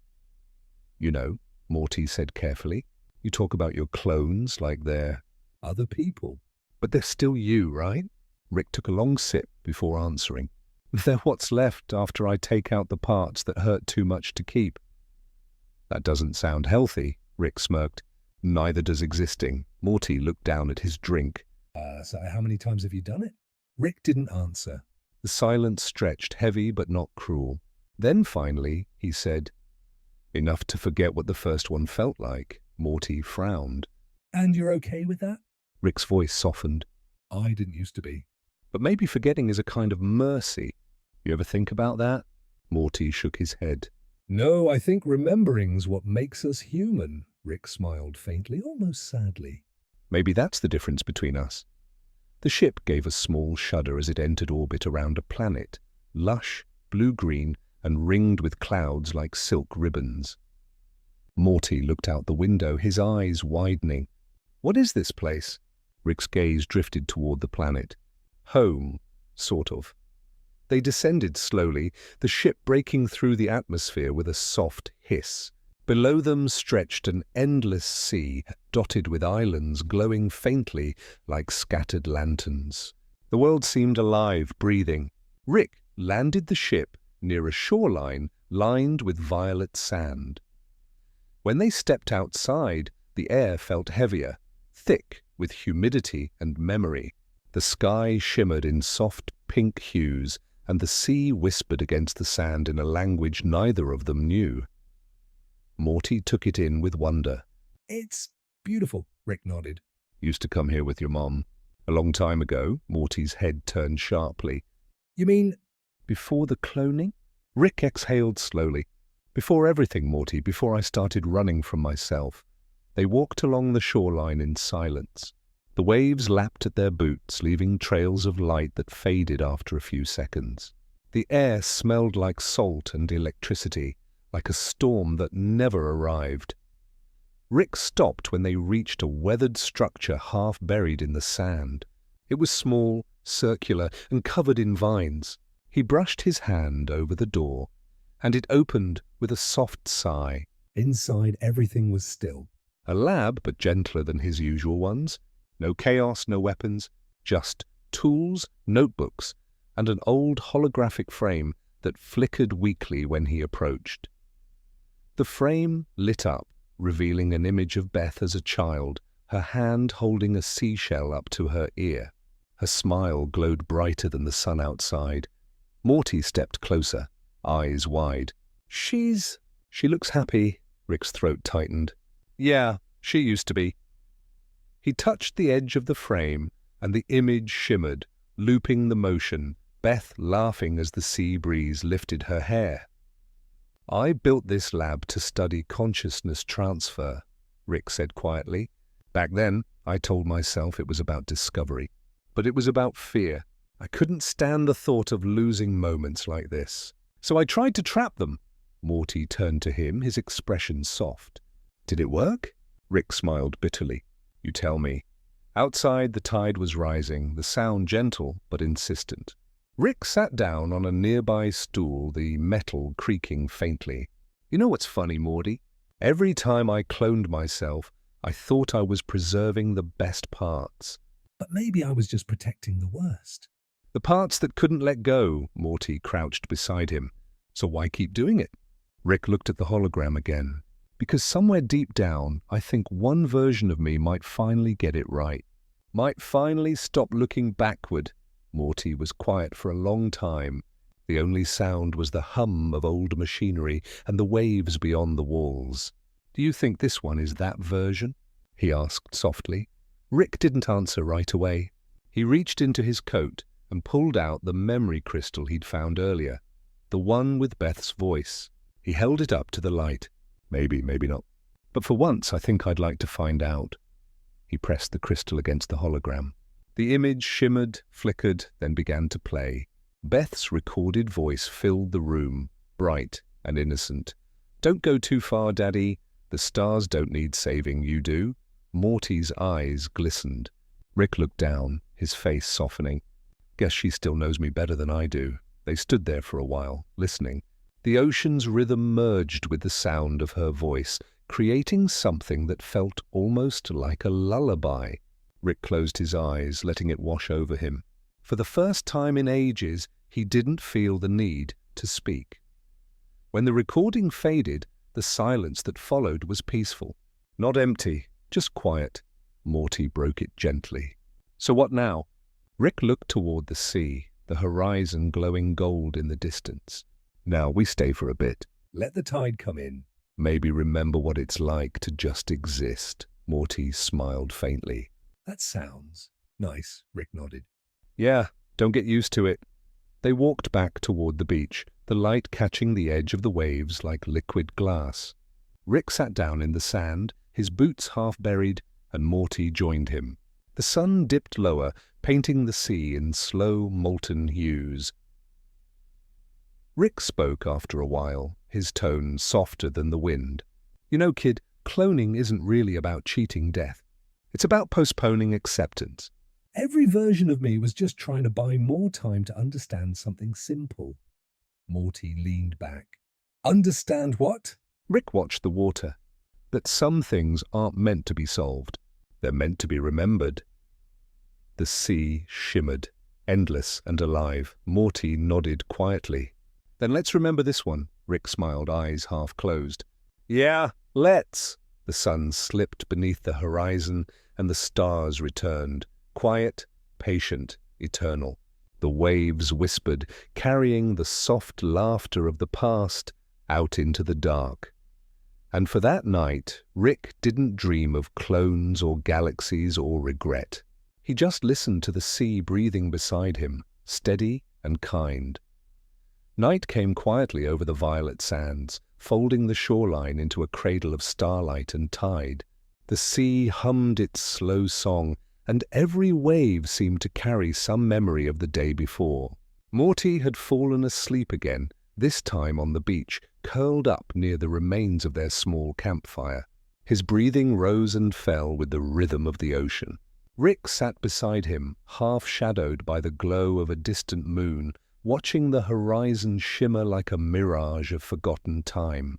"You know," Morty said carefully, "you talk about your clones like they're other people." "But they're still you, right?" Rick took a long sip before answering. "They're what's left after I take out the parts that hurt too much to keep." "That doesn't sound healthy," Rick smirked. "Neither does existing." Morty looked down at his drink. So how many times have you done it?" Rick didn't answer. The silence stretched, heavy but not cruel. Then finally, he said, "Enough to forget what the first one felt like." Morty frowned. "And you're okay with that?" Rick's voice softened. "I didn't used to be." "But maybe forgetting is a kind of mercy. You ever think about that?" Morty shook his head. "No, I think remembering's what makes us human." Rick smiled faintly, almost sadly. "Maybe that's the difference between us." The ship gave a small shudder as it entered orbit around a planet, lush, blue-green, and ringed with clouds like silk ribbons. Morty looked out the window, his eyes widening. "What is this place?" Rick's gaze drifted toward the planet. "Home, sort of." They descended slowly, the ship breaking through the atmosphere with a soft hiss. Below them stretched an endless sea, dotted with islands glowing faintly like scattered lanterns. The world seemed alive, breathing. Rick landed the ship near a shoreline lined with violet sand. When they stepped outside, the air felt heavier, thick with humidity and memory. The sky shimmered in soft pink hues, and the sea whispered against the sand in a language neither of them knew. Morty took it in with wonder. "It's beautiful," Rick nodded. "Used to come here with your mom." "A long time ago." Morty's head turned sharply. "You mean—" "Before the cloning?" Rick exhaled slowly. "Before everything, Morty, before I started running from myself." They walked along the shoreline in silence. The waves lapped at their boots, leaving trails of light that faded after a few seconds. The air smelled like salt and electricity, like a storm that never arrived. Rick stopped when they reached a weathered structure half buried in the sand. It was small, circular, and covered in vines. He brushed his hand over the door, and it opened with a soft sigh. Inside, everything was still. A lab, but gentler than his usual ones. No chaos, no weapons, just tools, notebooks, and an old holographic frame that flickered weakly when he approached. The frame lit up, revealing an image of Beth as a child, her hand holding a seashell up to her ear. Her smile glowed brighter than the sun outside. Morty stepped closer, eyes wide. She looks happy." Rick's throat tightened. "Yeah, she used to be." He touched the edge of the frame, and the image shimmered, looping the motion, Beth laughing as the sea breeze lifted her hair. "I built this lab to study consciousness transfer," Rick said quietly. "Back then, I told myself it was about discovery. But it was about fear. I couldn't stand the thought of losing moments like this. So I tried to trap them." Morty turned to him, his expression soft. "Did it work?" Rick smiled bitterly. "You tell me." Outside, the tide was rising, the sound gentle but insistent. Rick sat down on a nearby stool, the metal creaking faintly. "You know what's funny, Morty? Every time I cloned myself, I thought I was preserving the best parts. But maybe I was just protecting the worst. The parts that couldn't let go." Morty crouched beside him. "So why keep doing it?" Rick looked at the hologram again. "Because somewhere deep down, I think one version of me might finally get it right. Might finally stop looking backward." Morty was quiet for a long time. The only sound was the hum of old machinery and the waves beyond the walls. "Do you think this one is that version?" he asked softly. Rick didn't answer right away. He reached into his coat and pulled out the memory crystal he'd found earlier, the one with Beth's voice. He held it up to the light. "Maybe, maybe not. But for once, I think I'd like to find out." He pressed the crystal against the hologram. The image shimmered, flickered, then began to play. Beth's recorded voice filled the room, bright and innocent. "Don't go too far, Daddy. The stars don't need saving, you do." Morty's eyes glistened. Rick looked down, his face softening. "Guess she still knows me better than I do." They stood there for a while, listening. The ocean's rhythm merged with the sound of her voice, creating something that felt almost like a lullaby. Rick closed his eyes, letting it wash over him. For the first time in ages, he didn't feel the need to speak. When the recording faded, the silence that followed was peaceful. Not empty, just quiet. Morty broke it gently. "So what now?" Rick looked toward the sea, the horizon glowing gold in the distance. "Now we stay for a bit. Let the tide come in. Maybe remember what it's like to just exist." Morty smiled faintly. That sounds nice," Rick nodded. "Yeah, don't get used to it." They walked back toward the beach, the light catching the edge of the waves like liquid glass. Rick sat down in the sand, his boots half buried, and Morty joined him. The sun dipped lower, painting the sea in slow, molten hues. Rick spoke after a while, his tone softer than the wind. "You know, kid, cloning isn't really about cheating death. It's about postponing acceptance." Every version of me was just trying to buy more time to understand something simple. Morty leaned back. "Understand what?" Rick watched the water. That some things aren't meant to be solved. They're meant to be remembered. The sea shimmered, endless and alive. Morty nodded quietly. "Then let's remember this one." Rick smiled, eyes half closed. "Yeah, let's." The sun slipped beneath the horizon, and the stars returned, quiet, patient, eternal. The waves whispered, carrying the soft laughter of the past out into the dark. And for that night, Rick didn't dream of clones or galaxies or regret. He just listened to the sea breathing beside him, steady and kind. Night came quietly over the violet sands, folding the shoreline into a cradle of starlight and tide. The sea hummed its slow song, and every wave seemed to carry some memory of the day before. Morty had fallen asleep again, this time on the beach, curled up near the remains of their small campfire. His breathing rose and fell with the rhythm of the ocean. Rick sat beside him, half-shadowed by the glow of a distant moon, watching the horizon shimmer like a mirage of forgotten time.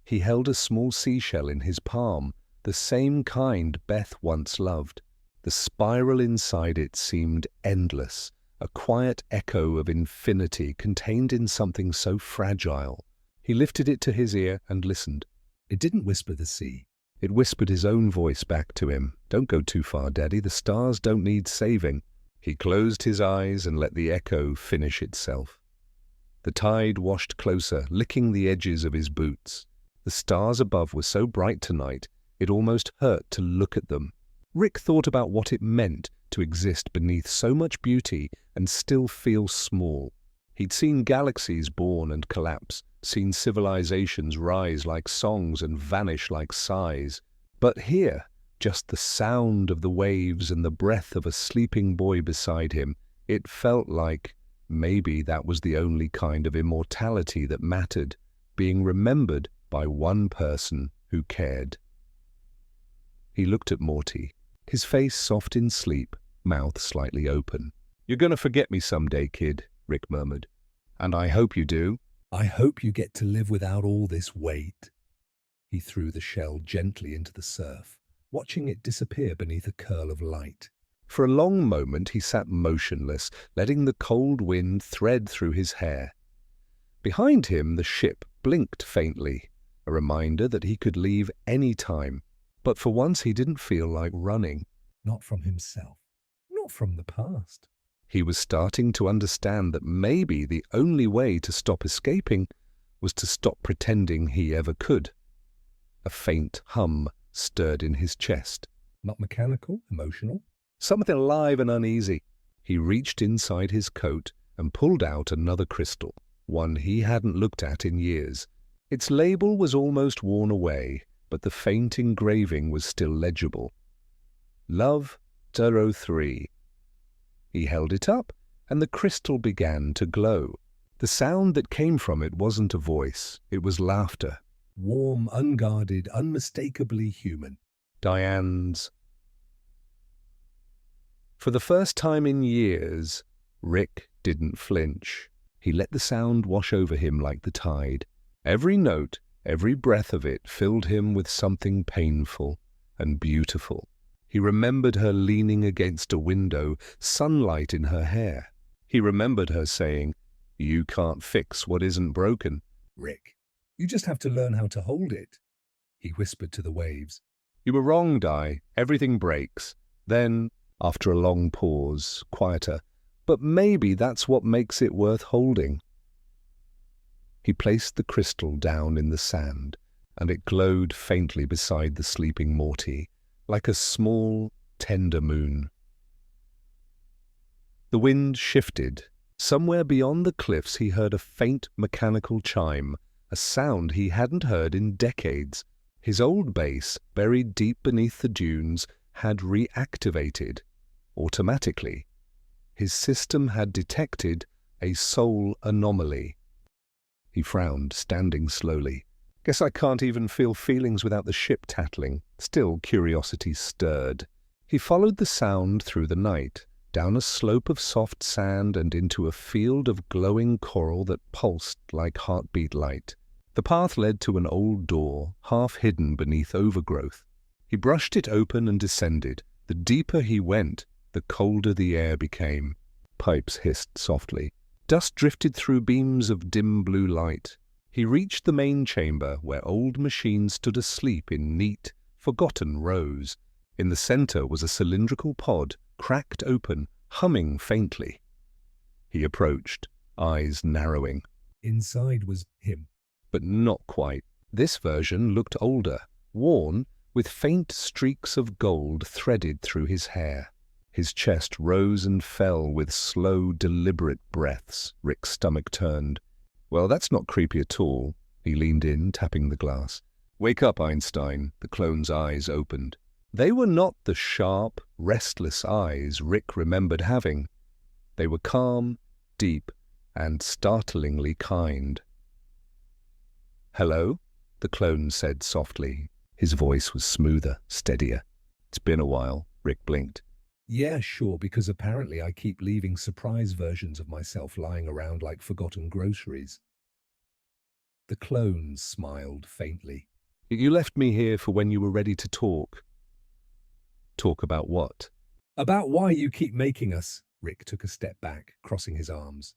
He held a small seashell in his palm, the same kind Beth once loved. The spiral inside it seemed endless, a quiet echo of infinity contained in something so fragile. He lifted it to his ear and listened. It didn't whisper the sea. It whispered his own voice back to him. "Don't go too far, Daddy. The stars don't need saving." He closed his eyes and let the echo finish itself. The tide washed closer, licking the edges of his boots. The stars above were so bright tonight, it almost hurt to look at them. Rick thought about what it meant to exist beneath so much beauty and still feel small. He'd seen galaxies born and collapse, seen civilizations rise like songs and vanish like sighs. But here, just the sound of the waves and the breath of a sleeping boy beside him, it felt like maybe that was the only kind of immortality that mattered, being remembered by one person who cared. He looked at Morty, his face soft in sleep, mouth slightly open. "You're gonna forget me someday, kid," Rick murmured. "And I hope you do." I hope you get to live without all this weight. He threw the shell gently into the surf, watching it disappear beneath a curl of light. For a long moment he sat motionless, letting the cold wind thread through his hair. Behind him the ship blinked faintly, a reminder that he could leave any time. But for once he didn't feel like running. Not from himself, not from the past. He was starting to understand that maybe the only way to stop escaping was to stop pretending he ever could. A faint hum stirred in his chest. Not mechanical, emotional. Something alive and uneasy. He reached inside his coat and pulled out another crystal, one he hadn't looked at in years. Its label was almost worn away, but the faint engraving was still legible. Love 03. He held it up, and the crystal began to glow. The sound that came from it wasn't a voice, it was laughter. Warm, unguarded, unmistakably human. Diane's. For the first time in years, Rick didn't flinch. He let the sound wash over him like the tide. Every note, every breath of it filled him with something painful and beautiful. He remembered her leaning against a window, sunlight in her hair. He remembered her saying, "You can't fix what isn't broken." Rick, you just have to learn how to hold it, he whispered to the waves. "You were wrong, Di. Everything breaks." Then, after a long pause, quieter, "But maybe that's what makes it worth holding." He placed the crystal down in the sand, and it glowed faintly beside the sleeping Morty, like a small, tender moon. The wind shifted. Somewhere beyond the cliffs he heard a faint mechanical chime, a sound he hadn't heard in decades. His old base, buried deep beneath the dunes, had reactivated, automatically. His system had detected a soul anomaly. He frowned, standing slowly. "Guess I can't even feel feelings without the ship tattling." Still, curiosity stirred. He followed the sound through the night, down a slope of soft sand and into a field of glowing coral that pulsed like heartbeat light. The path led to an old door, half hidden beneath overgrowth. He brushed it open and descended. The deeper he went, the colder the air became. Pipes hissed softly. Dust drifted through beams of dim blue light. He reached the main chamber, where old machines stood asleep in neat, forgotten rows. In the center was a cylindrical pod, cracked open, humming faintly. He approached, eyes narrowing. Inside was him. But not quite. This version looked older, worn, with faint streaks of gold threaded through his hair. His chest rose and fell with slow, deliberate breaths. Rick's stomach turned. "Well, that's not creepy at all." He leaned in, tapping the glass. "Wake up, Einstein." The clone's eyes opened. They were not the sharp, restless eyes Rick remembered having. They were calm, deep, and startlingly kind. "Hello?" the clone said softly. His voice was smoother, steadier. "It's been a while," Rick blinked. Yeah, sure, because apparently I keep leaving surprise versions of myself lying around like forgotten groceries. The clone smiled faintly. "You left me here for when you were ready to talk." "Talk about what?" About why you keep making us. Rick took a step back, crossing his arms.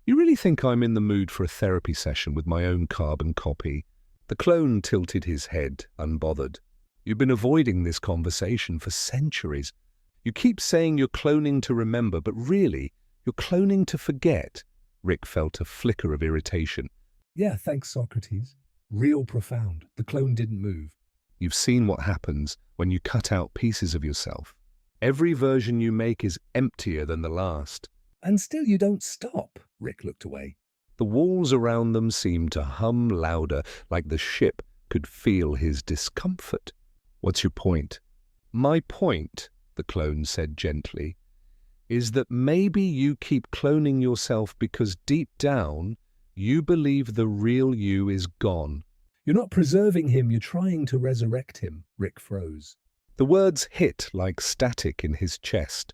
You really think I'm in the mood for a therapy session with my own carbon copy? The clone tilted his head, unbothered. You've been avoiding this conversation for centuries. You keep saying you're cloning to remember, but really, you're cloning to forget. Rick felt a flicker of irritation. Yeah, thanks, Socrates. Real profound. The clone didn't move. You've seen what happens when you cut out pieces of yourself. Every version you make is emptier than the last. And still you don't stop. Rick looked away. The walls around them seemed to hum louder, like the ship could feel his discomfort. What's your point? My point, the clone said gently, is that maybe you keep cloning yourself because deep down you believe the real you is gone. You're not preserving him, you're trying to resurrect him. Rick froze. The words hit like static in his chest.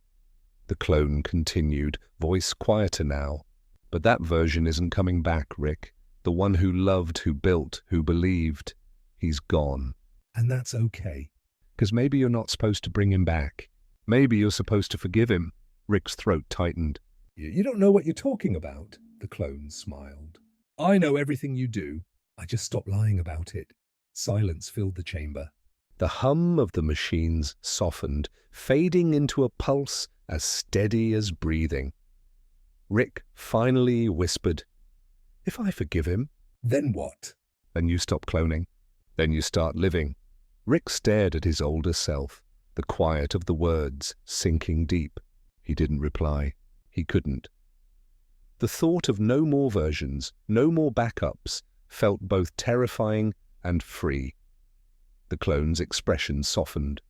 The clone continued, voice quieter now. But that version isn't coming back, Rick. The one who loved, who built, who believed. He's gone. And that's okay. 'Cause maybe you're not supposed to bring him back. Maybe you're supposed to forgive him. Rick's throat tightened. You don't know what you're talking about, the clone smiled. I know everything you do. I just stopped lying about it. Silence filled the chamber. The hum of the machines softened, fading into a pulse as steady as breathing. Rick finally whispered, "If I forgive him..." Then what? "Then you stop cloning. Then you start living." Rick stared at his older self, the quiet of the words sinking deep. He didn't reply. He couldn't. The thought of no more versions, no more backups, felt both terrifying and free. The clone's expression softened.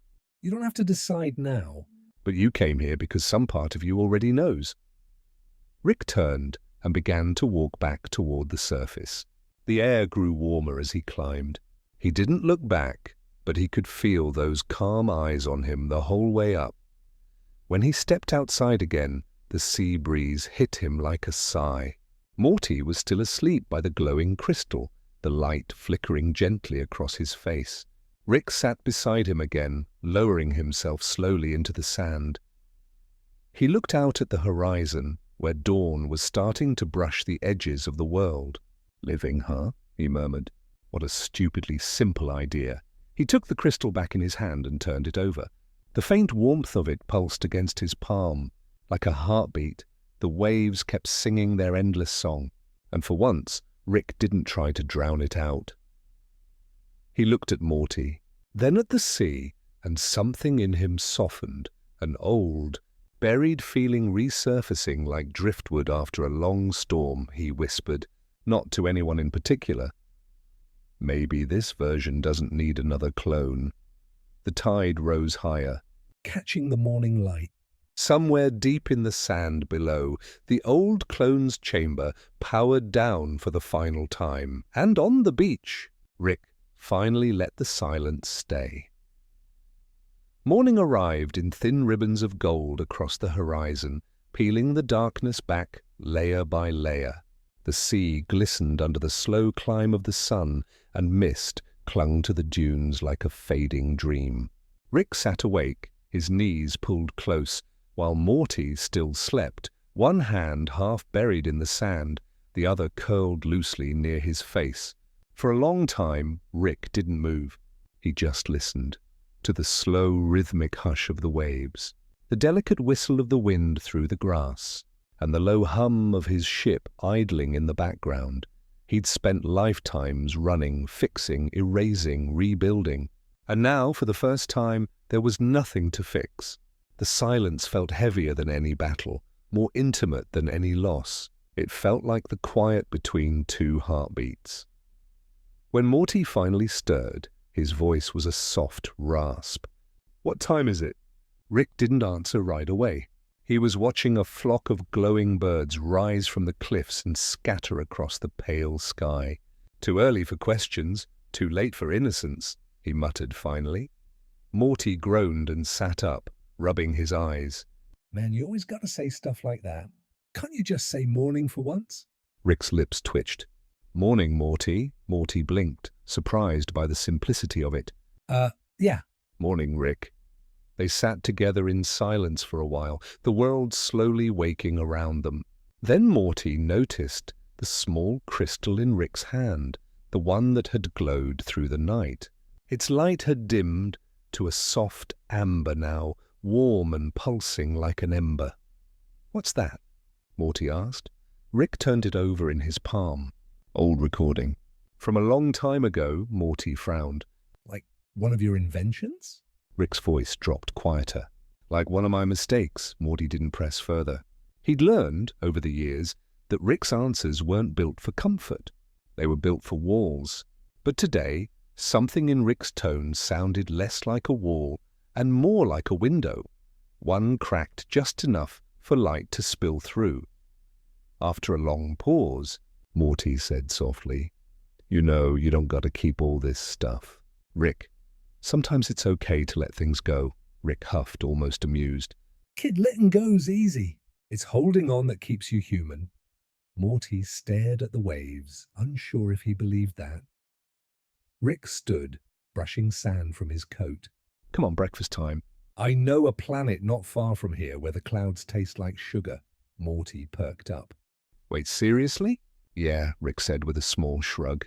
You don't have to decide now. But you came here because some part of you already knows. Rick turned and began to walk back toward the surface. The air grew warmer as he climbed. He didn't look back, but he could feel those calm eyes on him the whole way up. When he stepped outside again, the sea breeze hit him like a sigh. Morty was still asleep by the glowing crystal, the light flickering gently across his face. Rick sat beside him again, lowering himself slowly into the sand. He looked out at the horizon, where dawn was starting to brush the edges of the world. "Living, huh?" he murmured. What a stupidly simple idea. He took the crystal back in his hand and turned it over. The faint warmth of it pulsed against his palm. Like a heartbeat, the waves kept singing their endless song, and for once, Rick didn't try to drown it out. He looked at Morty, then at the sea, and something in him softened, an old, buried feeling resurfacing like driftwood after a long storm. He whispered, not to anyone in particular, "Maybe this version doesn't need another clone." The tide rose higher, Catching the morning light. Somewhere deep in the sand below, the old clone's chamber powered down for the final time, and on the beach, Rick finally let the silence stay. Morning arrived in thin ribbons of gold across the horizon, peeling the darkness back layer by layer. The sea glistened under the slow climb of the sun, and mist clung to the dunes like a fading dream. Rick sat awake, his knees pulled close, while Morty still slept, one hand half buried in the sand, the other curled loosely near his face. For a long time, Rick didn't move. He just listened to the slow, rhythmic hush of the waves, the delicate whistle of the wind through the grass, and the low hum of his ship idling in the background. He'd spent lifetimes running, fixing, erasing, rebuilding, and now, for the first time, there was nothing to fix. The silence felt heavier than any battle, more intimate than any loss. It felt like the quiet between two heartbeats. When Morty finally stirred, his voice was a soft rasp. "What time is it?" Rick didn't answer right away. He was watching a flock of glowing birds rise from the cliffs and scatter across the pale sky. "Too early for questions, too late for innocence," he muttered finally. Morty groaned and sat up, rubbing his eyes. Man, you always gotta say stuff like that. Can't you just say morning for once? Rick's lips twitched. "Morning, Morty." Morty blinked, surprised by the simplicity of it. Yeah. "Morning, Rick." They sat together in silence for a while, the world slowly waking around them. Then Morty noticed the small crystal in Rick's hand, the one that had glowed through the night. Its light had dimmed to a soft amber now, warm and pulsing like an ember. "What's that?" Morty asked. Rick turned it over in his palm. "Old recording. From a long time ago," Morty frowned. Like one of your inventions? Rick's voice dropped quieter. "Like one of my mistakes," Morty didn't press further. He'd learned, over the years, that Rick's answers weren't built for comfort. They were built for walls. But today, something in Rick's tone sounded less like a wall and more like a window, one cracked just enough for light to spill through. After a long pause, Morty said softly, "You know, you don't got to keep all this stuff. Rick, sometimes it's okay to let things go." Rick huffed, almost amused. Kid, letting go's easy. It's holding on that keeps you human. Morty stared at the waves, unsure if he believed that. Rick stood, brushing sand from his coat. "Come on, breakfast time." I know a planet not far from here where the clouds taste like sugar. Morty perked up. "Wait, seriously?" "Yeah," Rick said with a small shrug.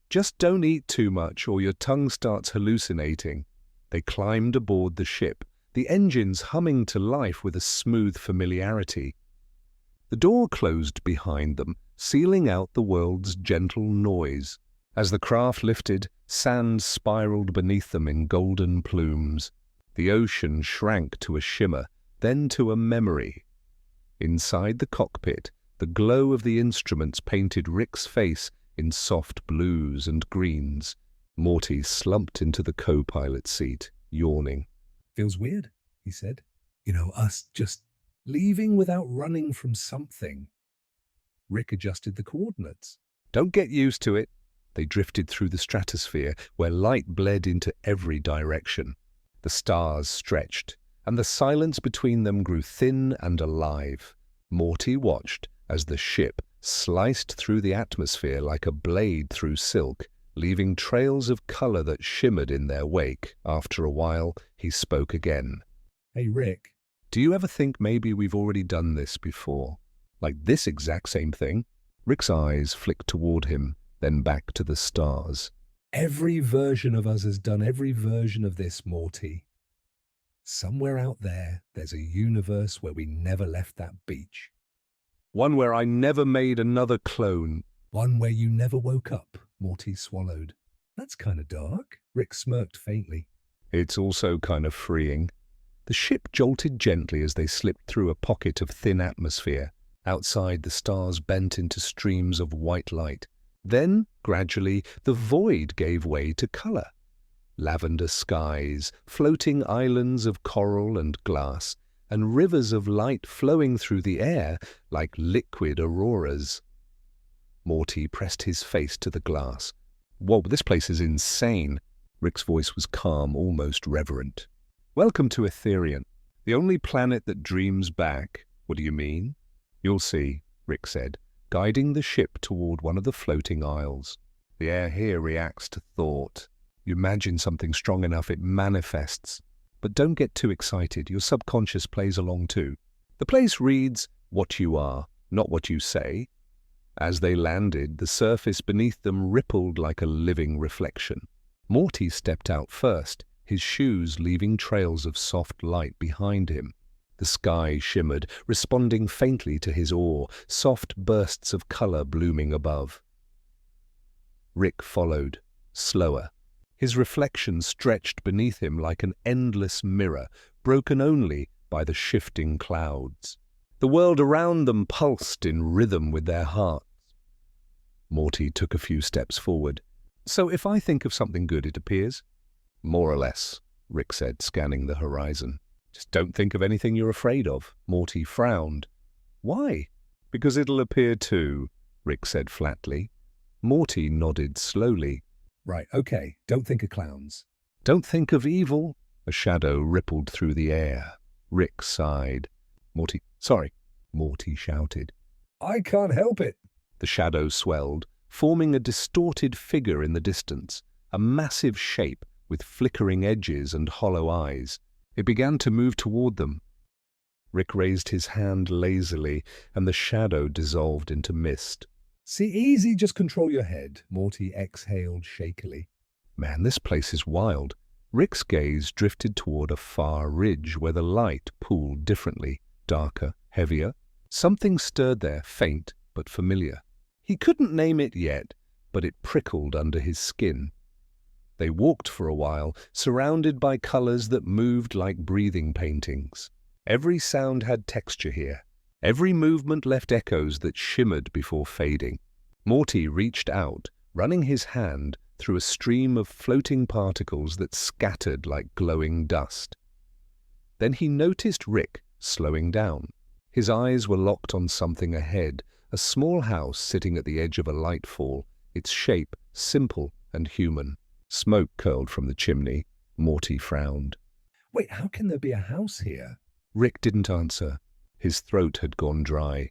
"Just don't eat too much or your tongue starts hallucinating." They climbed aboard the ship, the engines humming to life with a smooth familiarity. The door closed behind them, sealing out the world's gentle noise. As the craft lifted, sand spiraled beneath them in golden plumes. The ocean shrank to a shimmer, then to a memory. Inside the cockpit, the glow of the instruments painted Rick's face in soft blues and greens. Morty slumped into the co-pilot seat, yawning. Feels weird, he said. You know, us just leaving without running from something. Rick adjusted the coordinates. "Don't get used to it." They drifted through the stratosphere, where light bled into every direction. The stars stretched, and the silence between them grew thin and alive. Morty watched as the ship sliced through the atmosphere like a blade through silk, leaving trails of color that shimmered in their wake. After a while, he spoke again. "Hey, Rick." "Do you ever think maybe we've already done this before? Like this exact same thing?" Rick's eyes flicked toward him, then back to the stars. Every version of us has done every version of this, Morty. Somewhere out there, there's a universe where we never left that beach. "One where I never made another clone." One where you never woke up, Morty swallowed. That's kind of dark. Rick smirked faintly. "It's also kind of freeing." The ship jolted gently as they slipped through a pocket of thin atmosphere. Outside, the stars bent into streams of white light. Then, gradually, the void gave way to color. Lavender skies, floating islands of coral and glass, and rivers of light flowing through the air like liquid auroras. Morty pressed his face to the glass. "Whoa, this place is insane." Rick's voice was calm, almost reverent. "Welcome to Etherian, the only planet that dreams back." "What do you mean?" "You'll see," Rick said, guiding the ship toward one of the floating isles. "The air here reacts to thought. You imagine something strong enough, it manifests. But don't get too excited, your subconscious plays along too. The place reads what you are, not what you say." As they landed, the surface beneath them rippled like a living reflection. Morty stepped out first, his shoes leaving trails of soft light behind him. The sky shimmered, responding faintly to his awe, soft bursts of color blooming above. Rick followed, slower. His reflection stretched beneath him like an endless mirror, broken only by the shifting clouds. The world around them pulsed in rhythm with their hearts. Morty took a few steps forward. "So if I think of something good, it appears?" "More or less," Rick said, scanning the horizon. "Just don't think of anything you're afraid of." Morty frowned. "Why?" "Because it'll appear too," Rick said flatly. Morty nodded slowly. "Right, okay, don't think of clowns." "Don't think of evil." A shadow rippled through the air. Rick sighed. Sorry, Morty shouted. "I can't help it." The shadow swelled, forming a distorted figure in the distance, a massive shape with flickering edges and hollow eyes. It began to move toward them. Rick raised his hand lazily, and the shadow dissolved into mist. See, easy, just control your head, Morty exhaled shakily. Man, this place is wild. Rick's gaze drifted toward a far ridge where the light pooled differently, darker, heavier. Something stirred there, faint but familiar. He couldn't name it yet, but it prickled under his skin. They walked for a while, surrounded by colors that moved like breathing paintings. Every sound had texture here. Every movement left echoes that shimmered before fading. Morty reached out, running his hand through a stream of floating particles that scattered like glowing dust. Then he noticed Rick slowing down. His eyes were locked on something ahead, a small house sitting at the edge of a light fall, its shape simple and human. Smoke curled from the chimney. Morty frowned. Wait, how can there be a house here? Rick didn't answer. His throat had gone dry.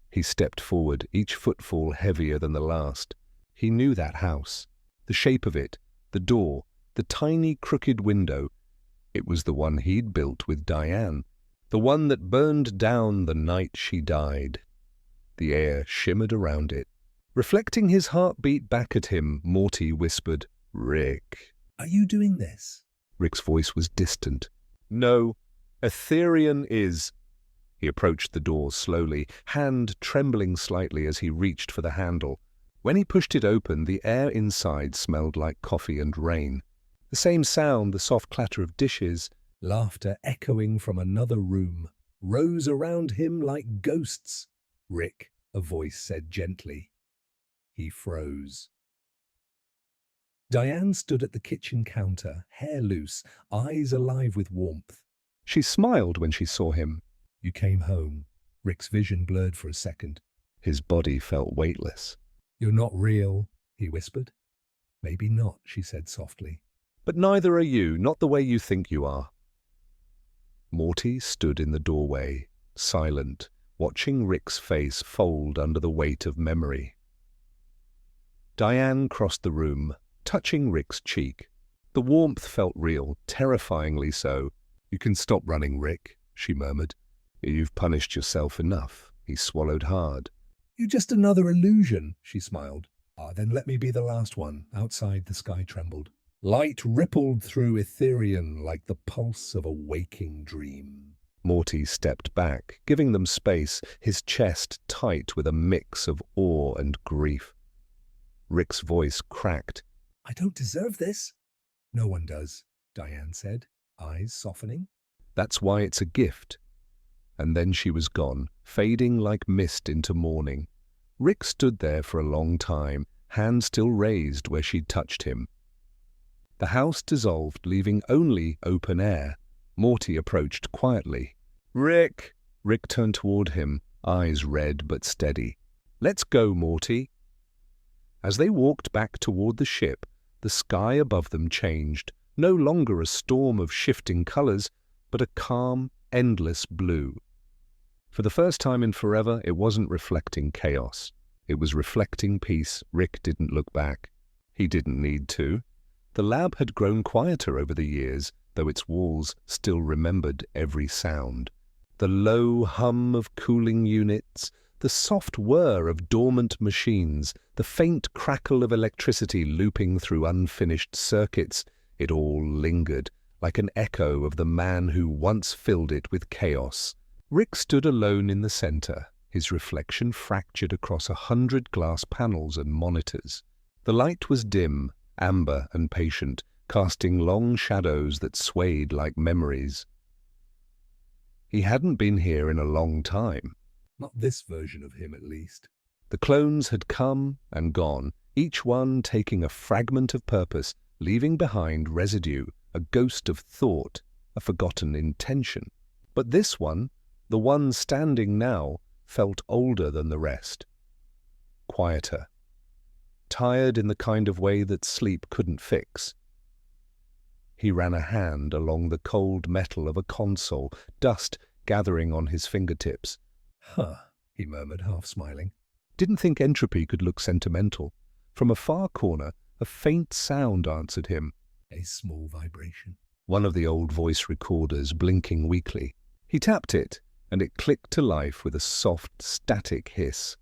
He stepped forward, each footfall heavier than the last. He knew that house. The shape of it, the door, the tiny crooked window. It was the one he'd built with Diane, the one that burned down the night she died. The air shimmered around it. Reflecting his heartbeat back at him, Morty whispered, "Rick." Are you doing this? Rick's voice was distant. "No, Etherian is." He approached the door slowly, hand trembling slightly as he reached for the handle. When he pushed it open, the air inside smelled like coffee and rain. The same sound, the soft clatter of dishes, Laughter echoing from another room, rose around him like ghosts. "Rick," a voice said gently. He froze. Diane stood at the kitchen counter, hair loose, eyes alive with warmth. She smiled when she saw him. "You came home." Rick's vision blurred for a second. His body felt weightless. "You're not real," he whispered. "Maybe not," she said softly. "But neither are you, not the way you think you are." Morty stood in the doorway, silent, watching Rick's face fold under the weight of memory. Diane crossed the room, touching Rick's cheek. The warmth felt real, terrifyingly so. "You can stop running, Rick," she murmured. "You've punished yourself enough." He swallowed hard. "You're just another illusion," she smiled. Then let me be the last one." Outside, the sky trembled. Light rippled through Etherian like the pulse of a waking dream. Morty stepped back, giving them space, his chest tight with a mix of awe and grief. Rick's voice cracked. "I don't deserve this." "No one does," Diane said, eyes softening. "That's why it's a gift." And then she was gone, fading like mist into morning. Rick stood there for a long time, hand still raised where she'd touched him. The house dissolved, leaving only open air. Morty approached quietly. "Rick!" Rick turned toward him, eyes red but steady. "Let's go, Morty." As they walked back toward the ship, the sky above them changed, no longer a storm of shifting colors, but a calm, endless blue. For the first time in forever, it wasn't reflecting chaos. It was reflecting peace. Rick didn't look back. He didn't need to. The lab had grown quieter over the years, though its walls still remembered every sound. The low hum of cooling units, the soft whir of dormant machines, the faint crackle of electricity looping through unfinished circuits, it all lingered, like an echo of the man who once filled it with chaos. Rick stood alone in the center, his reflection fractured across 100 glass panels and monitors. The light was dim, amber and patient, casting long shadows that swayed like memories. He hadn't been here in a long time. Not this version of him, at least. The clones had come and gone, each one taking a fragment of purpose, leaving behind residue, a ghost of thought, a forgotten intention. But this one, the one standing now, felt older than the rest. Quieter. Tired in the kind of way that sleep couldn't fix. He ran a hand along the cold metal of a console, dust gathering on his fingertips. "Huh," he murmured, half smiling. Didn't think entropy could look sentimental. From a far corner, a faint sound answered him. A small vibration. one of the old voice recorders blinking weakly. He tapped it, and it clicked to life with a soft, static hiss.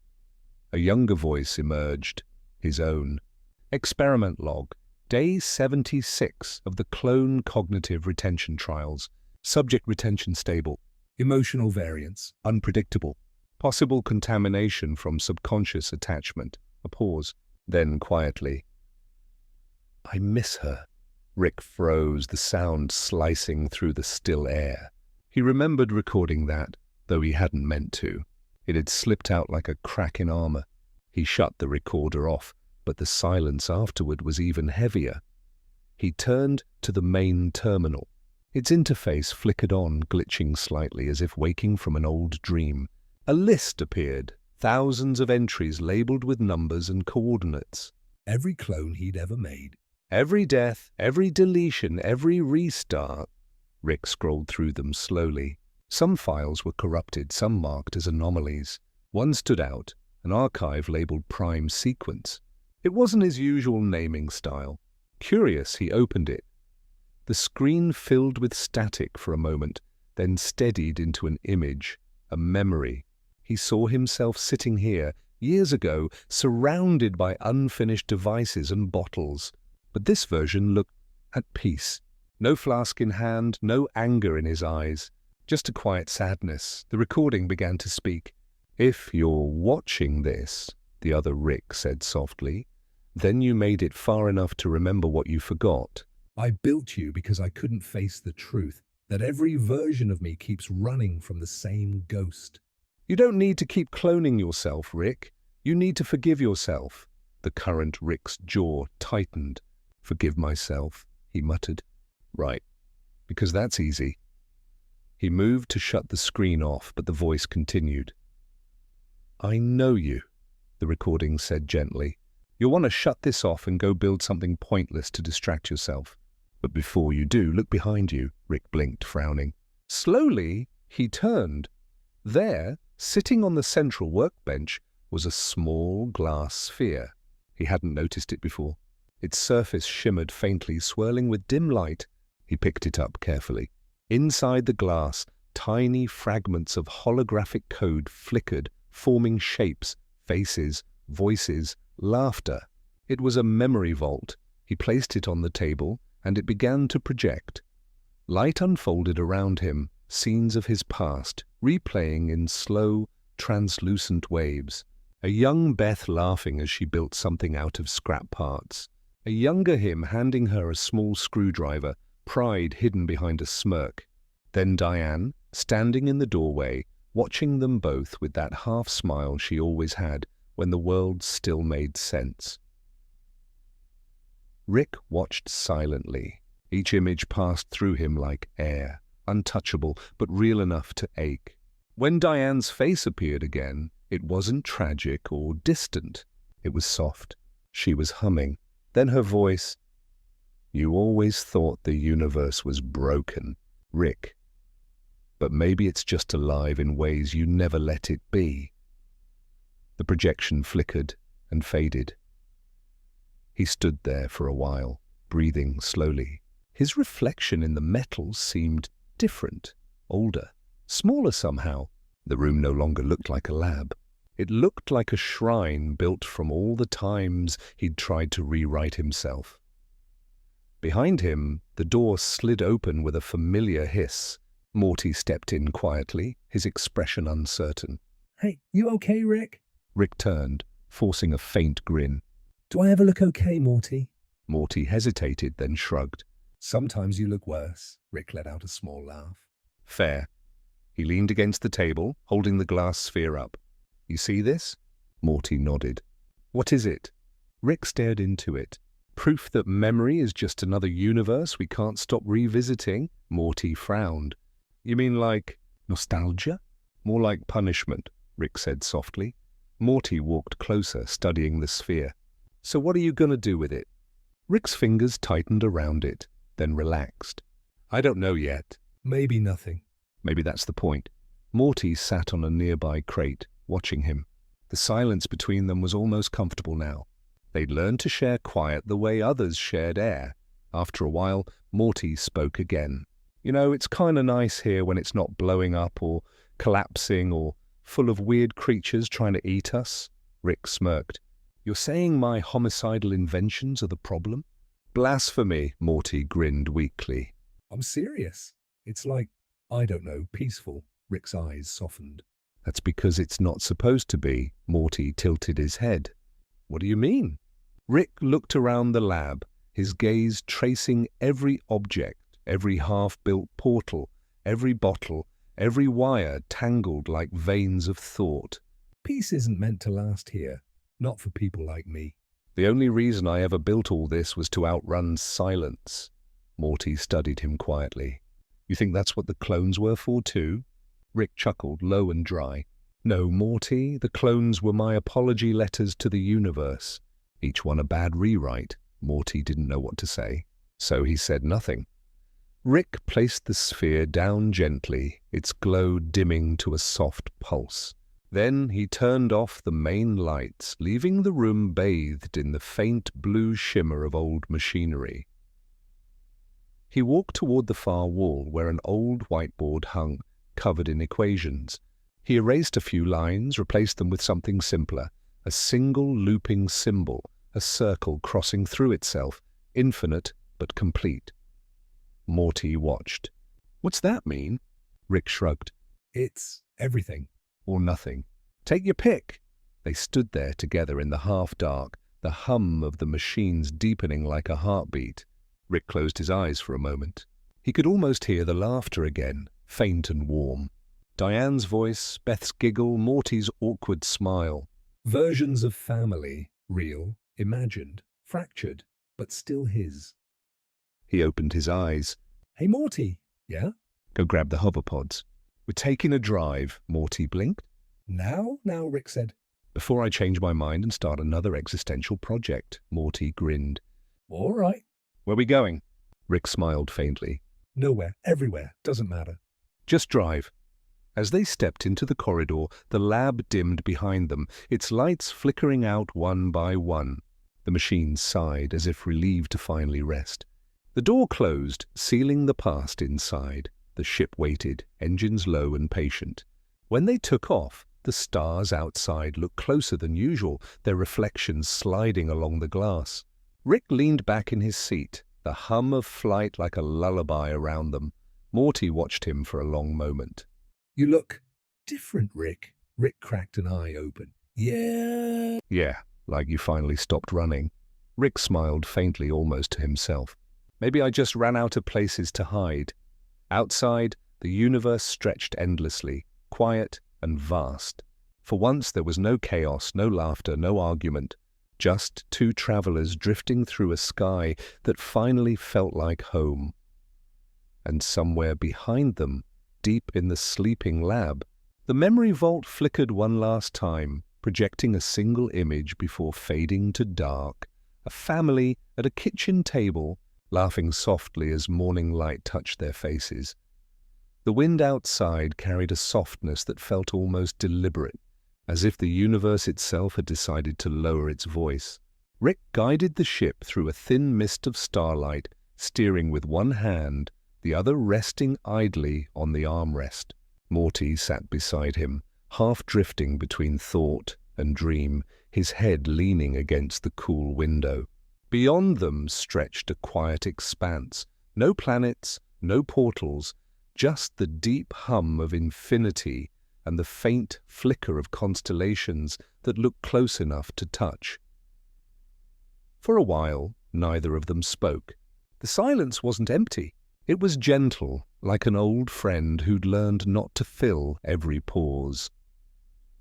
A younger voice emerged, his own. Experiment log, day 76 of the clone cognitive retention trials. Subject retention stable. Emotional variance. Unpredictable. Possible contamination from subconscious attachment. A pause. Then quietly, "I miss her." Rick froze, the sound slicing through the still air. He remembered recording that, though he hadn't meant to. It had slipped out like a crack in armor. He shut the recorder off, but the silence afterward was even heavier. He turned to the main terminal. Its interface flickered on, glitching slightly as if waking from an old dream. A list appeared, thousands of entries labeled with numbers and coordinates. Every clone he'd ever made. Every death, every deletion, every restart. Rick scrolled through them slowly. Some files were corrupted, some marked as anomalies. One stood out, an archive labeled Prime Sequence. It wasn't his usual naming style. Curious, he opened it. The screen filled with static for a moment, then steadied into an image, a memory. He saw himself sitting here, years ago, surrounded by unfinished devices and bottles. But this version looked at peace. No flask in hand, no anger in his eyes, just a quiet sadness. The recording began to speak. "If you're watching this," the other Rick said softly, "then you made it far enough to remember what you forgot." I built you because I couldn't face the truth, that every version of me keeps running from the same ghost. You don't need to keep cloning yourself, Rick. You need to forgive yourself. The current Rick's jaw tightened. "Forgive myself," he muttered. "Right, because that's easy." He moved to shut the screen off, but the voice continued. "I know you," the recording said gently. "You'll want to shut this off and go build something pointless to distract yourself. But before you do, look behind you," Rick blinked, frowning. Slowly, he turned. There, sitting on the central workbench, was a small glass sphere. He hadn't noticed it before. Its surface shimmered faintly, swirling with dim light. He picked it up carefully. Inside the glass, tiny fragments of holographic code flickered, forming shapes, faces, voices, laughter. It was a memory vault. He placed it on the table, and it began to project. Light unfolded around him, scenes of his past, replaying in slow, translucent waves. A young Beth laughing as she built something out of scrap parts. A younger him handing her a small screwdriver, pride hidden behind a smirk. Then Diane, standing in the doorway, watching them both with that half-smile she always had when the world still made sense. Rick watched silently. Each image passed through him like air, untouchable but real enough to ache. When Diane's face appeared again, it wasn't tragic or distant. It was soft. She was humming. Then her voice, "You always thought the universe was broken, Rick. But maybe it's just alive in ways you never let it be." The projection flickered and faded. He stood there for a while, breathing slowly. His reflection in the metal seemed different, older, smaller somehow. The room no longer looked like a lab. It looked like a shrine built from all the times he'd tried to rewrite himself. Behind him, the door slid open with a familiar hiss. Morty stepped in quietly, his expression uncertain. "Hey, you okay, Rick?" Rick turned, forcing a faint grin. "Do I ever look okay, Morty?" Morty hesitated, then shrugged. "Sometimes you look worse." Rick let out a small laugh. "Fair." He leaned against the table, holding the glass sphere up. "You see this?" Morty nodded. "What is it?" Rick stared into it. "Proof that memory is just another universe we can't stop revisiting?" Morty frowned. "You mean like nostalgia?" "More like punishment," Rick said softly. Morty walked closer, studying the sphere. "So what are you going to do with it?" Rick's fingers tightened around it, then relaxed. "I don't know yet." "Maybe nothing." Maybe that's the point. Morty sat on a nearby crate, watching him. The silence between them was almost comfortable now. They'd learned to share quiet the way others shared air. After a while, Morty spoke again. You know, it's kinda nice here when it's not blowing up or collapsing or full of weird creatures trying to eat us. Rick smirked. You're saying my homicidal inventions are the problem? Blasphemy, Morty grinned weakly. I'm serious. It's like, I don't know, peaceful. Rick's eyes softened. That's because it's not supposed to be. Morty tilted his head. What do you mean? Rick looked around the lab, his gaze tracing every object, every half-built portal, every bottle, every wire tangled like veins of thought. Peace isn't meant to last here. Not for people like me. The only reason I ever built all this was to outrun silence. Morty studied him quietly. You think that's what the clones were for too? Rick chuckled, low and dry. No, Morty, the clones were my apology letters to the universe. Each one a bad rewrite. Morty didn't know what to say, so he said nothing. Rick placed the sphere down gently, its glow dimming to a soft pulse. Then he turned off the main lights, leaving the room bathed in the faint blue shimmer of old machinery. He walked toward the far wall where an old whiteboard hung, covered in equations. He erased a few lines, replaced them with something simpler, a single looping symbol, a circle crossing through itself, infinite but complete. Morty watched. What's that mean? Rick shrugged. It's everything. Or nothing. Take your pick. They stood there together in the half-dark, the hum of the machines deepening like a heartbeat. Rick closed his eyes for a moment. He could almost hear the laughter again, faint and warm. Diane's voice, Beth's giggle, Morty's awkward smile. Versions of family, real, imagined, fractured, but still his. He opened his eyes. Hey, Morty. Yeah? Go grab the hoverpods. We're taking a drive, Morty blinked. Now, Rick said. Before I change my mind and start another existential project, Morty grinned. All right. Where we going? Rick smiled faintly. Nowhere, everywhere, doesn't matter. Just drive. As they stepped into the corridor, the lab dimmed behind them, its lights flickering out one by one. The machines sighed as if relieved to finally rest. The door closed, sealing the past inside. The ship waited, engines low and patient. When they took off, the stars outside looked closer than usual, their reflections sliding along the glass. Rick leaned back in his seat, the hum of flight like a lullaby around them. Morty watched him for a long moment. You look different, Rick. Rick cracked an eye open. Yeah. Yeah, like you finally stopped running. Rick smiled faintly, almost to himself. Maybe I just ran out of places to hide. Outside, the universe stretched endlessly, quiet and vast. For once there was no chaos, no laughter, no argument. Just two travelers drifting through a sky that finally felt like home. And somewhere behind them, deep in the sleeping lab, the memory vault flickered one last time, projecting a single image before fading to dark. A family at a kitchen table, laughing softly as morning light touched their faces. The wind outside carried a softness that felt almost deliberate, as if the universe itself had decided to lower its voice. Rick guided the ship through a thin mist of starlight, steering with one hand, the other resting idly on the armrest. Morty sat beside him, half drifting between thought and dream, his head leaning against the cool window. Beyond them stretched a quiet expanse, no planets, no portals, just the deep hum of infinity and the faint flicker of constellations that looked close enough to touch. For a while, neither of them spoke. The silence wasn't empty. It was gentle, like an old friend who'd learned not to fill every pause.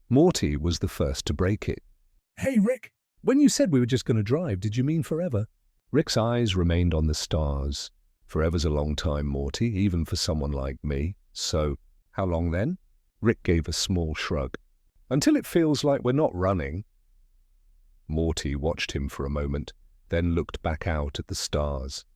Morty was the first to break it. Hey, Rick. When you said we were just going to drive, did you mean forever? Rick's eyes remained on the stars. Forever's a long time, Morty, even for someone like me. So, how long then? Rick gave a small shrug. Until it feels like we're not running. Morty watched him for a moment, then looked back out at the stars.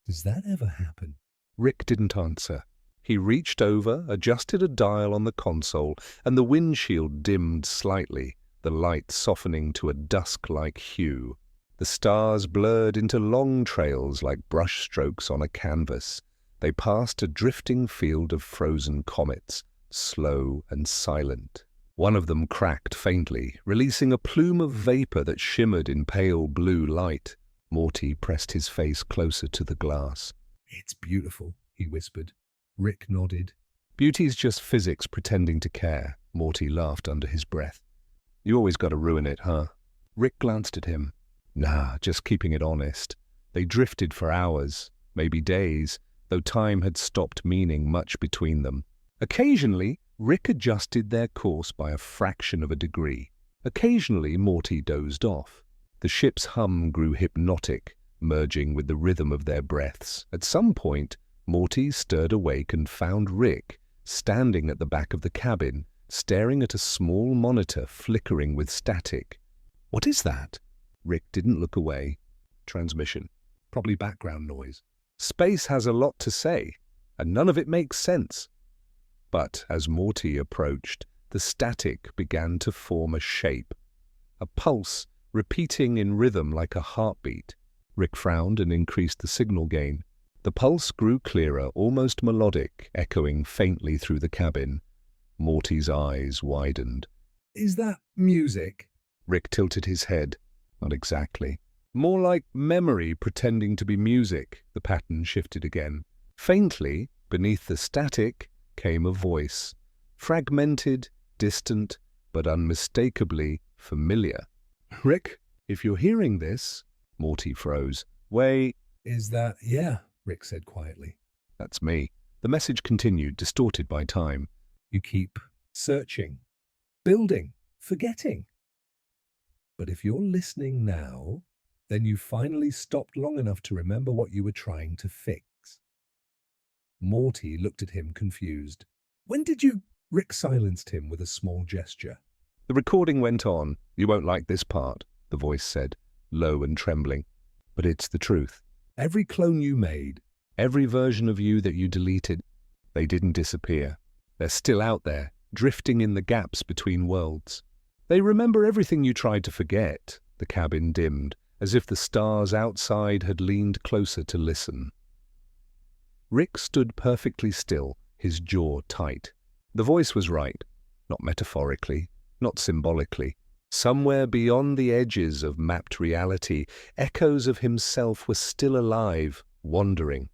Does that ever happen? Rick didn't answer. He reached over, adjusted a dial on the console, and the windshield dimmed slightly, the light softening to a dusk-like hue. The stars blurred into long trails like brushstrokes on a canvas. They passed a drifting field of frozen comets, slow and silent. One of them cracked faintly, releasing a plume of vapor that shimmered in pale blue light. Morty pressed his face closer to the glass. "It's beautiful," he whispered. Rick nodded. "Beauty's just physics pretending to care," Morty laughed under his breath. "You always got to ruin it, huh?" Rick glanced at him. "Nah, just keeping it honest." They drifted for hours, maybe days, though time had stopped meaning much between them. Occasionally, Rick adjusted their course by a fraction of a degree. Occasionally, Morty dozed off. The ship's hum grew hypnotic, merging with the rhythm of their breaths. At some point, Morty stirred awake and found Rick standing at the back of the cabin, staring at a small monitor flickering with static. "What is that?" Rick didn't look away. "Transmission. Probably background noise." Space has a lot to say, and none of it makes sense. But as Morty approached, the static began to form a shape. A pulse, repeating in rhythm like a heartbeat. Rick frowned and increased the signal gain. The pulse grew clearer, almost melodic, echoing faintly through the cabin. Morty's eyes widened. "Is that music?" Rick tilted his head. "Not exactly. More like memory pretending to be music." The pattern shifted again. Faintly, beneath the static, came a voice. Fragmented, distant, but unmistakably familiar. "Rick, if you're hearing this..." Morty froze. "Wait..." "Is that..." "Yeah," Rick said quietly. "That's me." The message continued, distorted by time. "You keep searching, building, forgetting. But if you're listening now, then you finally stopped long enough to remember what you were trying to fix." Morty looked at him confused. "When did you..." Rick silenced him with a small gesture. The recording went on. "You won't like this part," the voice said, low and trembling. "But it's the truth. "Every clone you made..." Every version of you that you deleted, they didn't disappear. They're still out there, drifting in the gaps between worlds. They remember everything you tried to forget." The cabin dimmed, as if the stars outside had leaned closer to listen. Rick stood perfectly still, his jaw tight. The voice was right, not metaphorically, not symbolically. Somewhere beyond the edges of mapped reality, echoes of himself were still alive, wandering.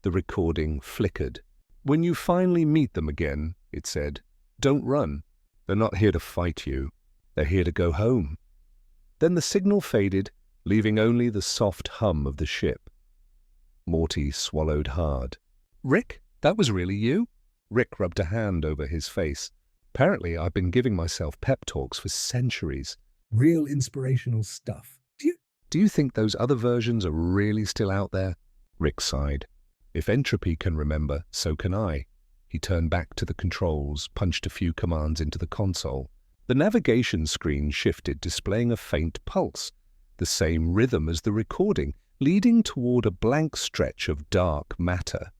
The recording flickered. "When you finally meet them again," it said, "don't run. They're not here to fight you. They're here to go home." Then the signal faded, leaving only the soft hum of the ship. Morty swallowed hard. "Rick, that was really you?" Rick rubbed a hand over his face. "Apparently I've been giving myself pep talks for centuries." "Real inspirational stuff. "Do you think those other versions are really still out there?" Rick sighed. "If entropy can remember, so can I." He turned back to the controls, punched a few commands into the console. The navigation screen shifted, displaying a faint pulse, the same rhythm as the recording, leading toward a blank stretch of dark matter.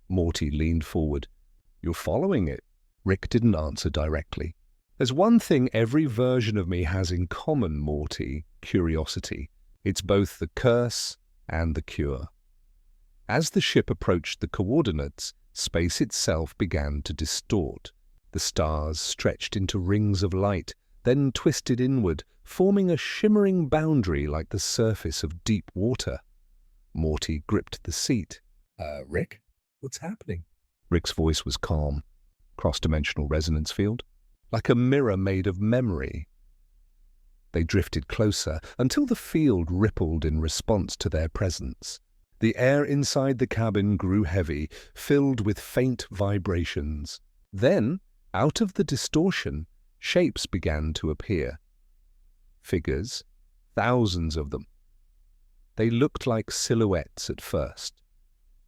Morty leaned forward. "You're following it?" Rick didn't answer directly. "There's one thing every version of me has in common, Morty: curiosity. It's both the curse and the cure." As the ship approached the coordinates, space itself began to distort. The stars stretched into rings of light, then twisted inward, forming a shimmering boundary like the surface of deep water. Morty gripped the seat. Rick, what's happening?" Rick's voice was calm. Cross-dimensional resonance field, like a mirror made of memory. They drifted closer until the field rippled in response to their presence. The air inside the cabin grew heavy, filled with faint vibrations. Then, out of the distortion, shapes began to appear. Figures, thousands of them. They looked like silhouettes at first,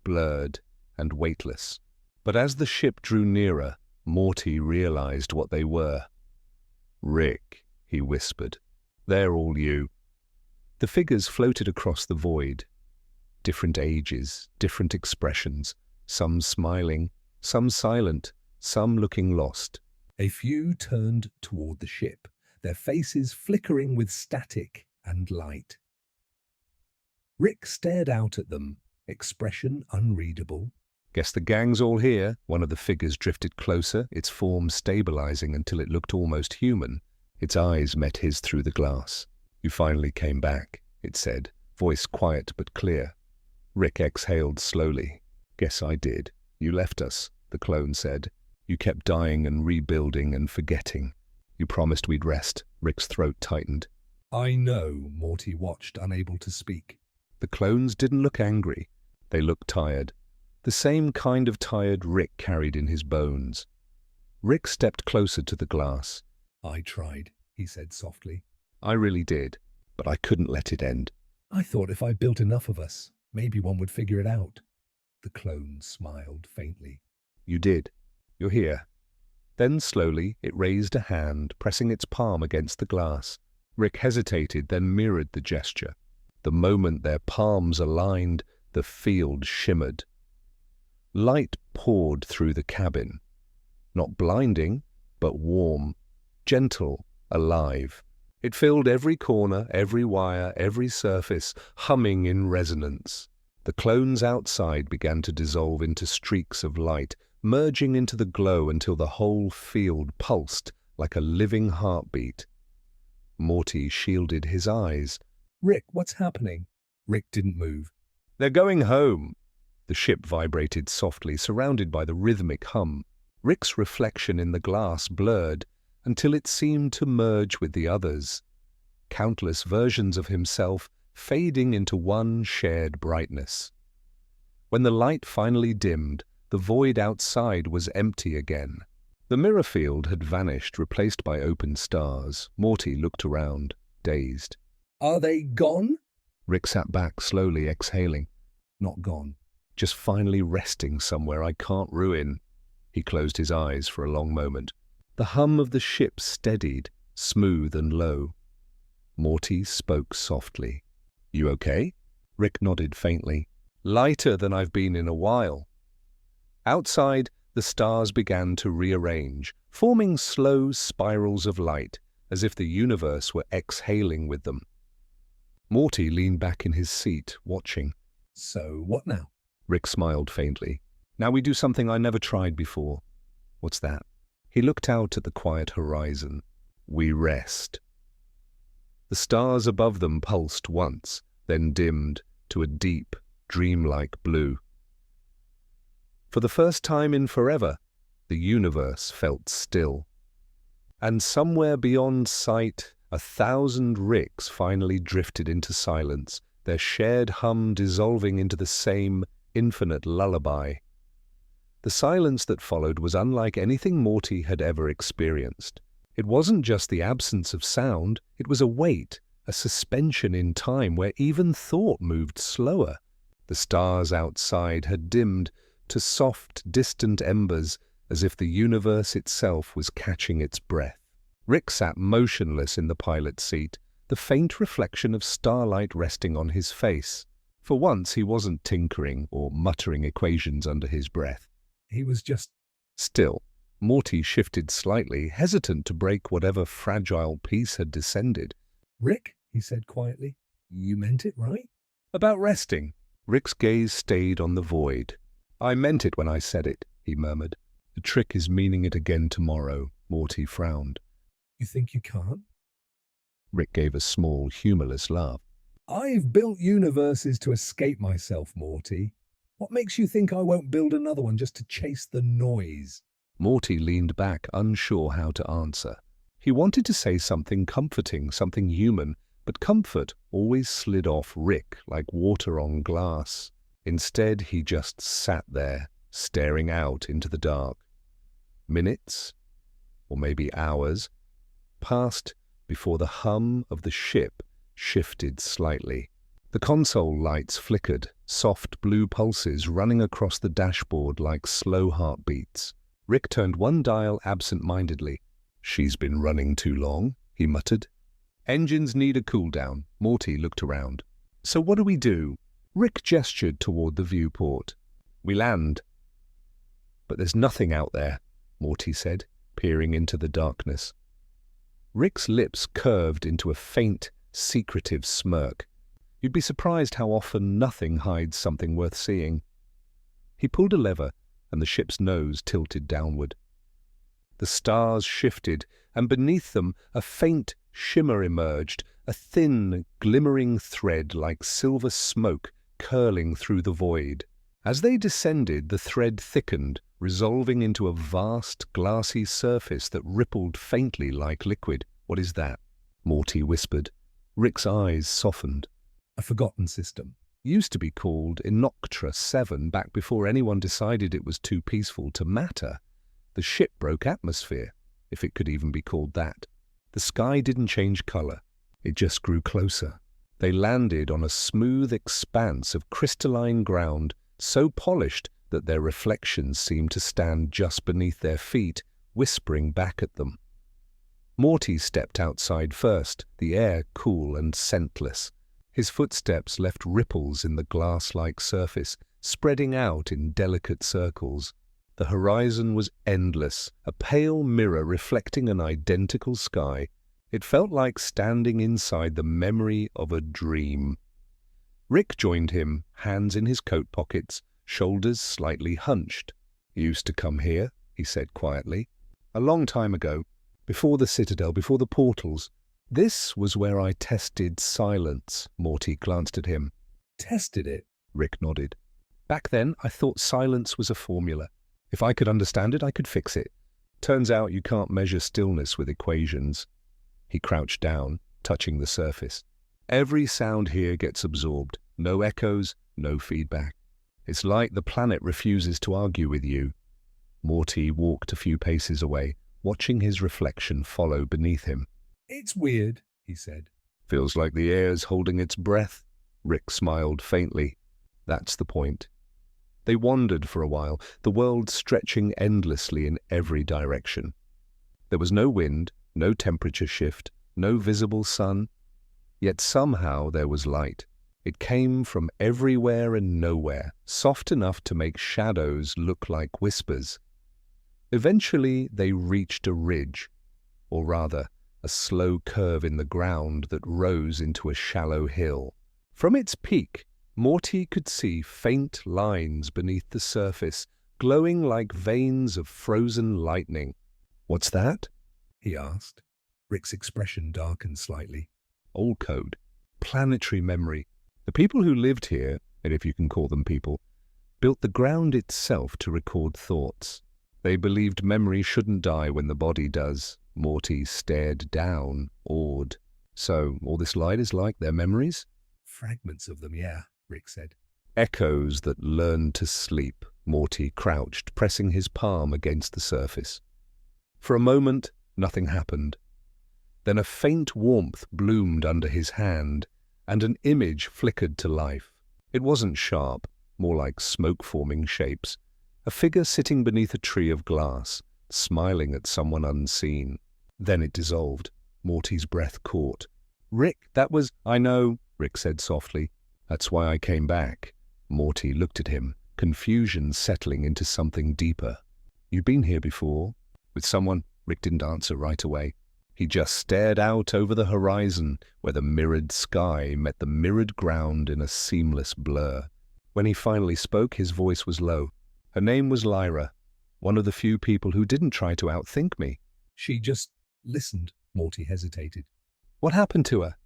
blurred and weightless. But as the ship drew nearer, Morty realized what they were. "Rick," he whispered, "they're all you." The figures floated across the void. Different ages, different expressions, some smiling, some silent, some looking lost. A few turned toward the ship, their faces flickering with static, and light. Rick stared out at them, expression unreadable. Guess the gang's all here. One of the figures drifted closer, its form stabilizing until it looked almost human. Its eyes met his through the glass. You finally came back, it said, voice quiet but clear. Rick exhaled slowly. Guess I did. You left us, the clone said. You kept dying and rebuilding and forgetting. You promised we'd rest. Rick's throat tightened. I know, Morty watched, unable to speak. The clones didn't look angry. They looked tired. The same kind of tired Rick carried in his bones. Rick stepped closer to the glass. I tried, he said softly. I really did, but I couldn't let it end. I thought if I built enough of us, maybe one would figure it out. The clone smiled faintly. You did. You're here. Then slowly it raised a hand, pressing its palm against the glass. Rick hesitated, then mirrored the gesture. The moment their palms aligned, the field shimmered. Light poured through the cabin. Not blinding, but warm, gentle, alive. It filled every corner, every wire, every surface, humming in resonance. The clones outside began to dissolve into streaks of light, merging into the glow until the whole field pulsed like a living heartbeat. Morty shielded his eyes. Rick, what's happening? Rick didn't move. They're going home. The ship vibrated softly, surrounded by the rhythmic hum. Rick's reflection in the glass blurred until it seemed to merge with the others. Countless versions of himself fading into one shared brightness. When the light finally dimmed, the void outside was empty again. The mirror field had vanished, replaced by open stars. Morty looked around, dazed. Are they gone? Rick sat back, slowly exhaling. Not gone. Just finally resting somewhere I can't ruin. He closed his eyes for a long moment. The hum of the ship steadied, smooth and low. Morty spoke softly. You okay? Rick nodded faintly. Lighter than I've been in a while. Outside, the stars began to rearrange, forming slow spirals of light, as if the universe were exhaling with them. Morty leaned back in his seat, watching. So, what now? Rick smiled faintly. Now we do something I never tried before. What's that? He looked out at the quiet horizon. We rest. The stars above them pulsed once, then dimmed to a deep, dreamlike blue. For the first time in forever, the universe felt still. And somewhere beyond sight, 1,000 Ricks finally drifted into silence, their shared hum dissolving into the same infinite lullaby. The silence that followed was unlike anything Morty had ever experienced. It wasn't just the absence of sound, it was a weight, a suspension in time where even thought moved slower. The stars outside had dimmed to soft, distant embers, as if the universe itself was catching its breath. Rick sat motionless in the pilot's seat, the faint reflection of starlight resting on his face. For once he wasn't tinkering or muttering equations under his breath. He was just... Still, Morty shifted slightly, hesitant to break whatever fragile peace had descended. Rick, he said quietly, you meant it, right? About resting. Rick's gaze stayed on the void. I meant it when I said it, he murmured. The trick is meaning it again tomorrow. Morty frowned. You think you can't? Rick gave a small, humorless laugh. I've built universes to escape myself, Morty. What makes you think I won't build another one just to chase the noise? Morty leaned back, unsure how to answer. He wanted to say something comforting, something human, but comfort always slid off Rick like water on glass. Instead, he just sat there, staring out into the dark. Minutes, or maybe hours, passed before the hum of the ship shifted slightly. The console lights flickered, soft blue pulses running across the dashboard like slow heartbeats. Rick turned one dial absent-mindedly. She's been running too long, he muttered. Engines need a cool-down. Morty looked around. So what do we do? Rick gestured toward the viewport. We land. But there's nothing out there, Morty said, peering into the darkness. Rick's lips curved into a faint, secretive smirk. You'd be surprised how often nothing hides something worth seeing. He pulled a lever, and the ship's nose tilted downward. The stars shifted, and beneath them a faint shimmer emerged, a thin, glimmering thread like silver smoke curling through the void. As they descended, the thread thickened, resolving into a vast, glassy surface that rippled faintly like liquid. "What is that?" Morty whispered. Rick's eyes softened. A forgotten system. Used to be called Inoctra 7 back before anyone decided it was too peaceful to matter. The ship broke atmosphere, if it could even be called that. The sky didn't change color. It just grew closer. They landed on a smooth expanse of crystalline ground, so polished that their reflections seemed to stand just beneath their feet, whispering back at them. Morty stepped outside first, the air cool and scentless. His footsteps left ripples in the glass-like surface, spreading out in delicate circles. The horizon was endless, a pale mirror reflecting an identical sky. It felt like standing inside the memory of a dream. Rick joined him, hands in his coat pockets, shoulders slightly hunched. "You used to come here," he said quietly. "A long time ago, before the Citadel, before the portals. This was where I tested silence." Morty glanced at him. Tested it? Rick nodded. "Back then, I thought silence was a formula. If I could understand it, I could fix it. Turns out you can't measure stillness with equations." He crouched down, touching the surface. "Every sound here gets absorbed. No echoes, no feedback. It's like the planet refuses to argue with you." Morty walked a few paces away, watching his reflection follow beneath him. "It's weird," he said. "Feels like the air's holding its breath." Rick smiled faintly. "That's the point." They wandered for a while, the world stretching endlessly in every direction. There was no wind, no temperature shift, no visible sun. Yet somehow there was light. It came from everywhere and nowhere, soft enough to make shadows look like whispers. Eventually they reached a ridge, or rather, a slow curve in the ground that rose into a shallow hill. From its peak, Morty could see faint lines beneath the surface, glowing like veins of frozen lightning. "What's that?" he asked. Rick's expression darkened slightly. "Old code. Planetary memory. The people who lived here, and if you can call them people, built the ground itself to record thoughts. They believed memory shouldn't die when the body does." Morty stared down, awed. "So, all this light is like their memories?" "Fragments of them, yeah," Rick said. "Echoes that learned to sleep." Morty crouched, pressing his palm against the surface. For a moment, nothing happened. Then a faint warmth bloomed under his hand, and an image flickered to life. It wasn't sharp, more like smoke-forming shapes. A figure sitting beneath a tree of glass, smiling at someone unseen. Then it dissolved. Morty's breath caught. "Rick, that was—" "I know," Rick said softly. "That's why I came back." Morty looked at him, confusion settling into something deeper. "You've been here before?" "With someone?" Rick didn't answer right away. He just stared out over the horizon, where the mirrored sky met the mirrored ground in a seamless blur. When he finally spoke, his voice was low. "Her name was Lyra, one of the few people who didn't try to outthink me." "She just listened," Morty hesitated. "What happened to her?"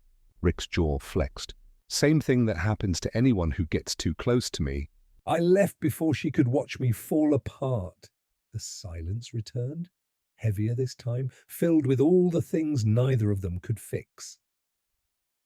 Rick's jaw flexed. "Same thing that happens to anyone who gets too close to me." "I left before she could watch me fall apart." The silence returned, heavier this time, filled with all the things neither of them could fix.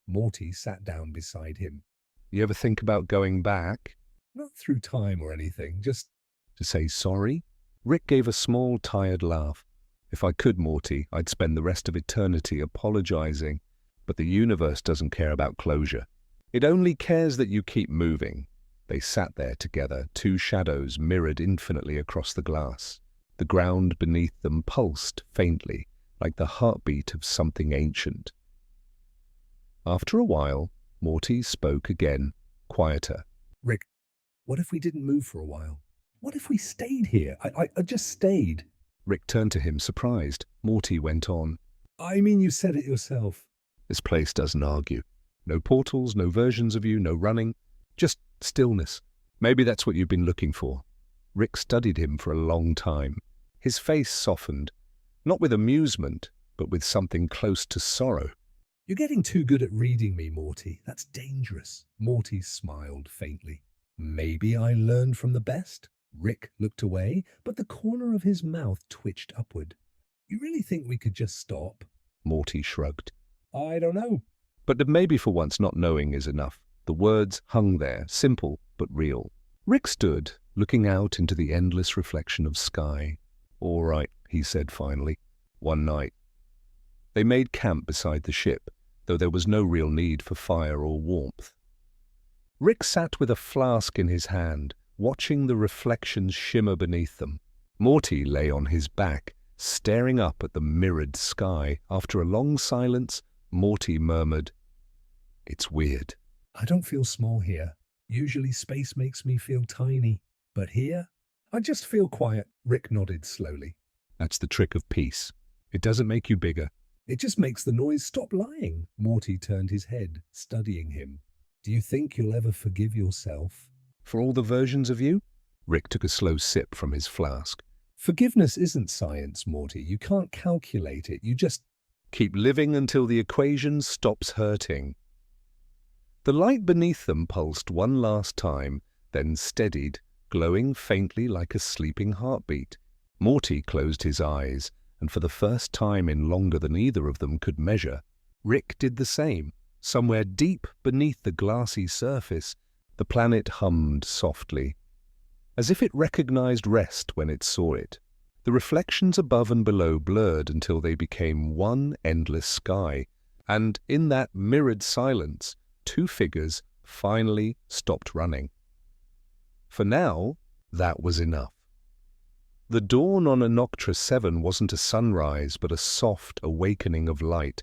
Morty sat down beside him. "You ever think about going back?" "Not through time or anything, just—" "To say sorry?" Rick gave a small, tired laugh. "If I could, Morty, I'd spend the rest of eternity apologizing. But the universe doesn't care about closure. It only cares that you keep moving." They sat there together, two shadows mirrored infinitely across the glass. The ground beneath them pulsed faintly, like the heartbeat of something ancient. After a while, Morty spoke again, quieter. "Rick, what if we didn't move for a while? What if we stayed here? I just stayed." Rick turned to him, surprised. Morty went on. "I mean, you said it yourself. This place doesn't argue. No portals, no versions of you, no running, just stillness. Maybe that's what you've been looking for. Rick studied him for a long time. His face softened, not with amusement, but with something close to sorrow. You're getting too good at reading me, Morty. That's dangerous. Morty smiled faintly. Maybe I learned from the best? Rick looked away, but the corner of his mouth twitched upward. You really think we could just stop? Morty shrugged. I don't know. But maybe for once not knowing is enough. The words hung there, simple but real. Rick stood, looking out into the endless reflection of sky. All right, he said finally. One night. They made camp beside the ship, though there was no real need for fire or warmth. Rick sat with a flask in his hand, watching the reflections shimmer beneath them. Morty lay on his back, staring up at the mirrored sky. After a long silence, Morty murmured, "It's weird." I don't feel small here. Usually space makes me feel tiny. But here, I just feel quiet. Rick nodded slowly. That's the trick of peace. It doesn't make you bigger. It just makes the noise stop lying. Morty turned his head, studying him. Do you think you'll ever forgive yourself? For all the versions of you? Rick took a slow sip from his flask. Forgiveness isn't science, Morty. You can't calculate it. You just keep living until the equation stops hurting. The light beneath them pulsed one last time, then steadied, glowing faintly like a sleeping heartbeat. Morty closed his eyes, and for the first time in longer than either of them could measure, Rick did the same. Somewhere deep beneath the glassy surface, the planet hummed softly, as if it recognized rest when it saw it. The reflections above and below blurred until they became one endless sky, and in that mirrored silence, two figures finally stopped running. For now, that was enough. The dawn on Noctra 7 wasn't a sunrise, but a soft awakening of light.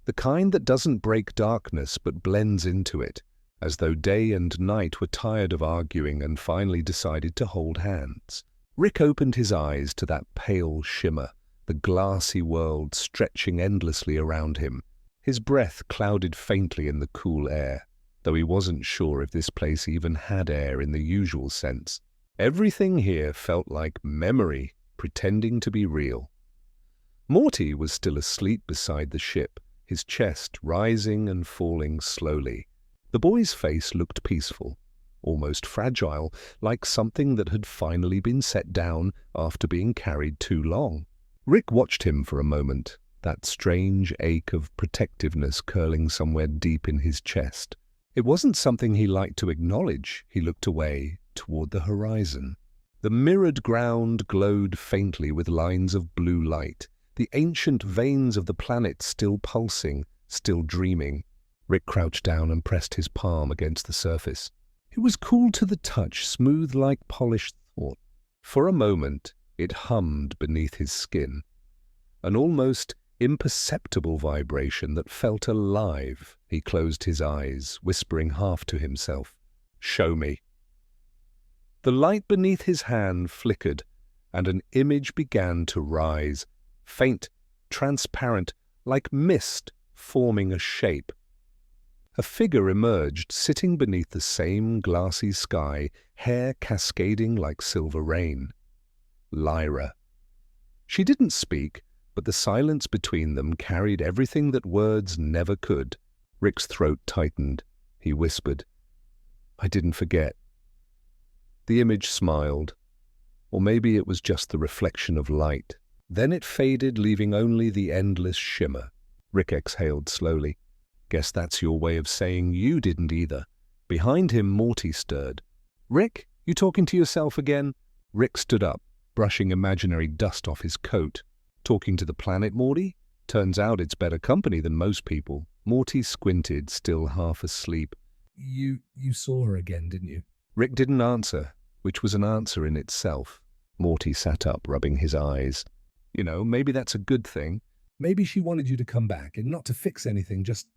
The kind that doesn't break darkness but blends into it, as though day and night were tired of arguing and finally decided to hold hands. Rick opened his eyes to that pale shimmer, the glassy world stretching endlessly around him. His breath clouded faintly in the cool air, though he wasn't sure if this place even had air in the usual sense. Everything here felt like memory, pretending to be real. Morty was still asleep beside the ship, his chest rising and falling slowly. The boy's face looked peaceful, almost fragile, like something that had finally been set down after being carried too long. Rick watched him for a moment, that strange ache of protectiveness curling somewhere deep in his chest. It wasn't something he liked to acknowledge. He looked away, toward the horizon. The mirrored ground glowed faintly with lines of blue light, the ancient veins of the planet still pulsing, still dreaming. Rick crouched down and pressed his palm against the surface. It was cool to the touch, smooth like polished thought. For a moment, it hummed beneath his skin, an almost imperceptible vibration that felt alive. He closed his eyes, whispering half to himself, "Show me." The light beneath his hand flickered, and an image began to rise, faint, transparent, like mist forming a shape. A figure emerged, sitting beneath the same glassy sky, hair cascading like silver rain. Lyra. She didn't speak, but the silence between them carried everything that words never could. Rick's throat tightened. He whispered, "I didn't forget." The image smiled, or maybe it was just the reflection of light. Then it faded, leaving only the endless shimmer. Rick exhaled slowly. "Guess that's your way of saying you didn't either." Behind him, Morty stirred. "Rick, you talking to yourself again?" Rick stood up, brushing imaginary dust off his coat. "Talking to the planet, Morty? Turns out it's better company than most people." Morty squinted, still half asleep. You saw her again, didn't you? Rick didn't answer, which was an answer in itself. Morty sat up, rubbing his eyes. Maybe that's a good thing. Maybe she wanted you to come back, and not to fix anything, just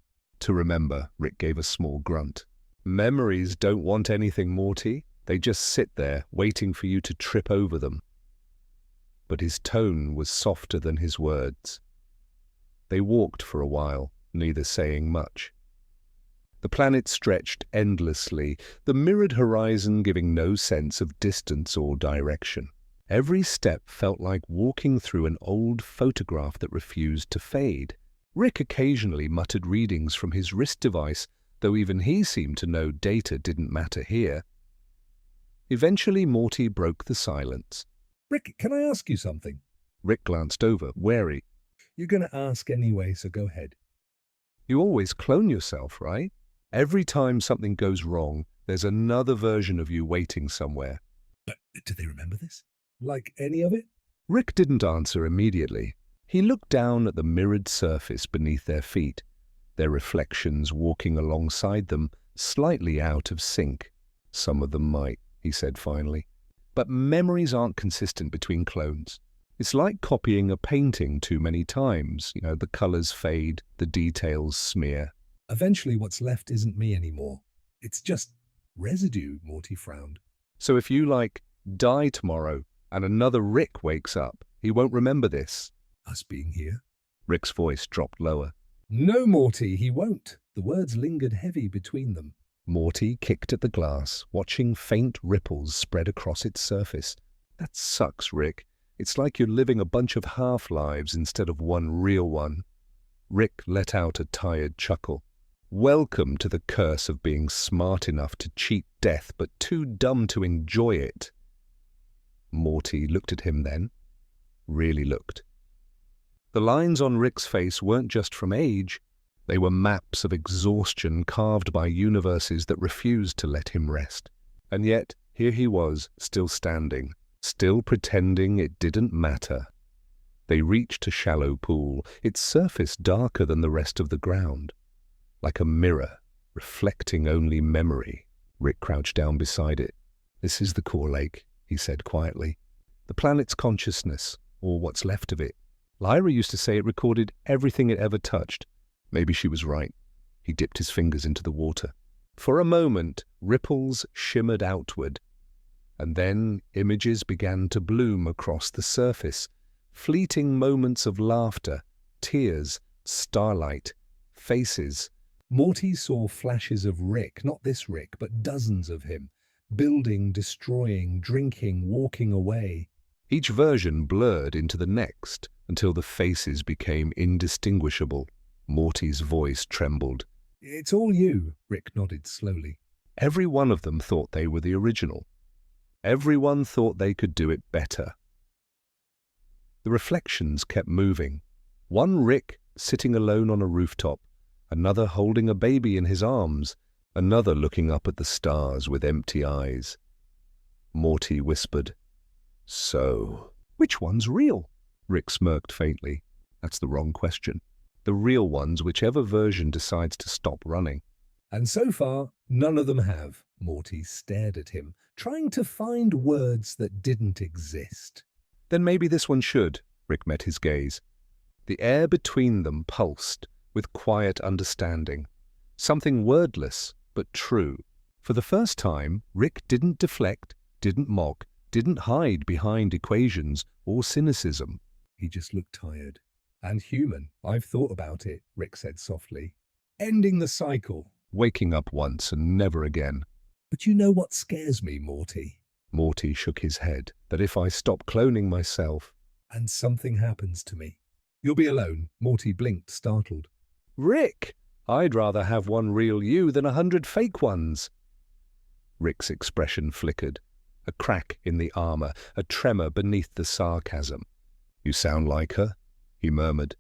to remember. Rick gave a small grunt. Memories don't want anything, Morty. They just sit there, waiting for you to trip over them. But his tone was softer than his words. They walked for a while, neither saying much. The planet stretched endlessly, the mirrored horizon giving no sense of distance or direction. Every step felt like walking through an old photograph that refused to fade. Rick occasionally muttered readings from his wrist device, though even he seemed to know data didn't matter here. Eventually, Morty broke the silence. Rick, can I ask you something? Rick glanced over, wary. You're going to ask anyway, so go ahead. You always clone yourself, right? Every time something goes wrong, there's another version of you waiting somewhere. But do they remember this? Like any of it? Rick didn't answer immediately. He looked down at the mirrored surface beneath their feet, their reflections walking alongside them, slightly out of sync. Some of them might, he said finally. But memories aren't consistent between clones. It's like copying a painting too many times. The colors fade, the details smear. Eventually what's left isn't me anymore. It's just residue, Morty frowned. So if you, die tomorrow and another Rick wakes up, he won't remember this. Us being here? Rick's voice dropped lower. No, Morty, he won't. The words lingered heavy between them. Morty kicked at the glass, watching faint ripples spread across its surface. That sucks, Rick. It's like you're living a bunch of half-lives instead of one real one. Rick let out a tired chuckle. Welcome to the curse of being smart enough to cheat death but too dumb to enjoy it. Morty looked at him then. Really looked. The lines on Rick's face weren't just from age. They were maps of exhaustion carved by universes that refused to let him rest. And yet, here he was, still standing, still pretending it didn't matter. They reached a shallow pool, its surface darker than the rest of the ground. Like a mirror, reflecting only memory. Rick crouched down beside it. This is the core lake, he said quietly. The planet's consciousness, or what's left of it. Lyra used to say it recorded everything it ever touched. Maybe she was right. He dipped his fingers into the water. For a moment, ripples shimmered outward. And then images began to bloom across the surface. Fleeting moments of laughter, tears, starlight, faces. Morty saw flashes of Rick, not this Rick, but dozens of him. Building, destroying, drinking, walking away. Each version blurred into the next until the faces became indistinguishable. Morty's voice trembled. It's all you, Rick nodded slowly. Every one of them thought they were the original. Everyone thought they could do it better. The reflections kept moving. One Rick sitting alone on a rooftop, another holding a baby in his arms, another looking up at the stars with empty eyes. Morty whispered, "So, which one's real?" Rick smirked faintly. That's the wrong question. The real ones, whichever version decides to stop running. And so far, none of them have. Morty stared at him, trying to find words that didn't exist. Then maybe this one should, Rick met his gaze. The air between them pulsed with quiet understanding. Something wordless, but true. For the first time, Rick didn't deflect, didn't mock, didn't hide behind equations or cynicism. He just looked tired. And human. I've thought about it, Rick said softly. Ending the cycle. Waking up once and never again. But you know what scares me, Morty? Morty shook his head. That if I stop cloning myself... And something happens to me. You'll be alone. Morty blinked, startled. Rick! I'd rather have one real you than 100 fake ones. Rick's expression flickered. A crack in the armor, a tremor beneath the sarcasm. You sound like her, he murmured.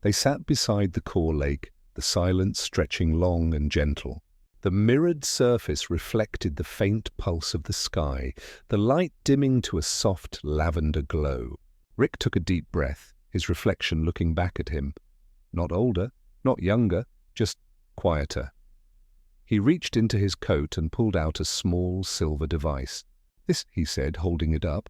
They sat beside the core lake, the silence stretching long and gentle. The mirrored surface reflected the faint pulse of the sky, the light dimming to a soft lavender glow. Rick took a deep breath, his reflection looking back at him. Not older, not younger, just quieter. He reached into his coat and pulled out a small silver device. This, he said, holding it up,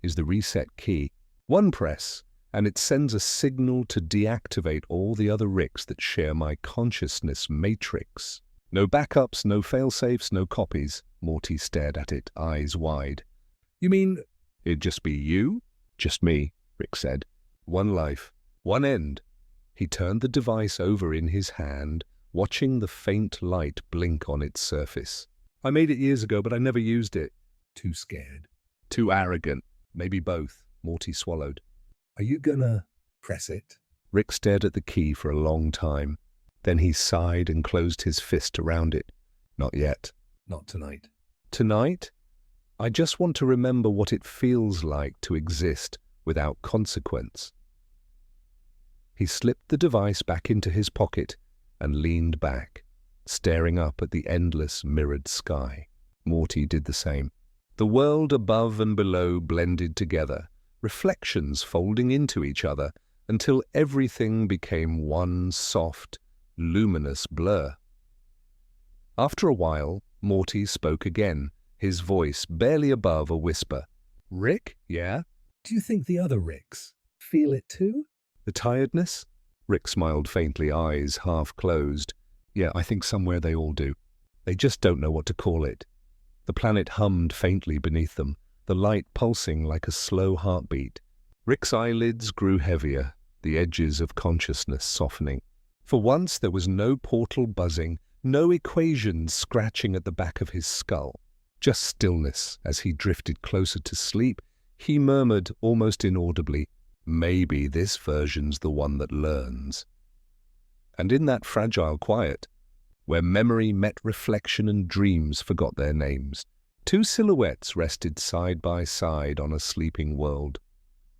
is the reset key. One press, and it sends a signal to deactivate all the other Ricks that share my consciousness matrix. No backups, no failsafes, no copies. Morty stared at it, eyes wide. You mean... It'd just be you? Just me, Rick said. One life, one end. He turned the device over in his hand, watching the faint light blink on its surface. I made it years ago, but I never used it. Too scared. Too arrogant. Maybe both. Morty swallowed. Are you gonna press it? Rick stared at the key for a long time. Then he sighed and closed his fist around it. Not yet. Not tonight. Tonight? I just want to remember what it feels like to exist without consequence. He slipped the device back into his pocket and leaned back, staring up at the endless mirrored sky. Morty did the same. The world above and below blended together, reflections folding into each other until everything became one soft, luminous blur. After a while, Morty spoke again, his voice barely above a whisper. Rick, yeah? Do you think the other Ricks feel it too? The tiredness? Rick smiled faintly, eyes half closed. Yeah, I think somewhere they all do. They just don't know what to call it. The planet hummed faintly beneath them, the light pulsing like a slow heartbeat. Rick's eyelids grew heavier, the edges of consciousness softening. For once there was no portal buzzing, no equations scratching at the back of his skull. Just stillness. As he drifted closer to sleep, he murmured almost inaudibly, maybe this version's the one that learns. And in that fragile quiet, where memory met reflection and dreams forgot their names, two silhouettes rested side by side on a sleeping world.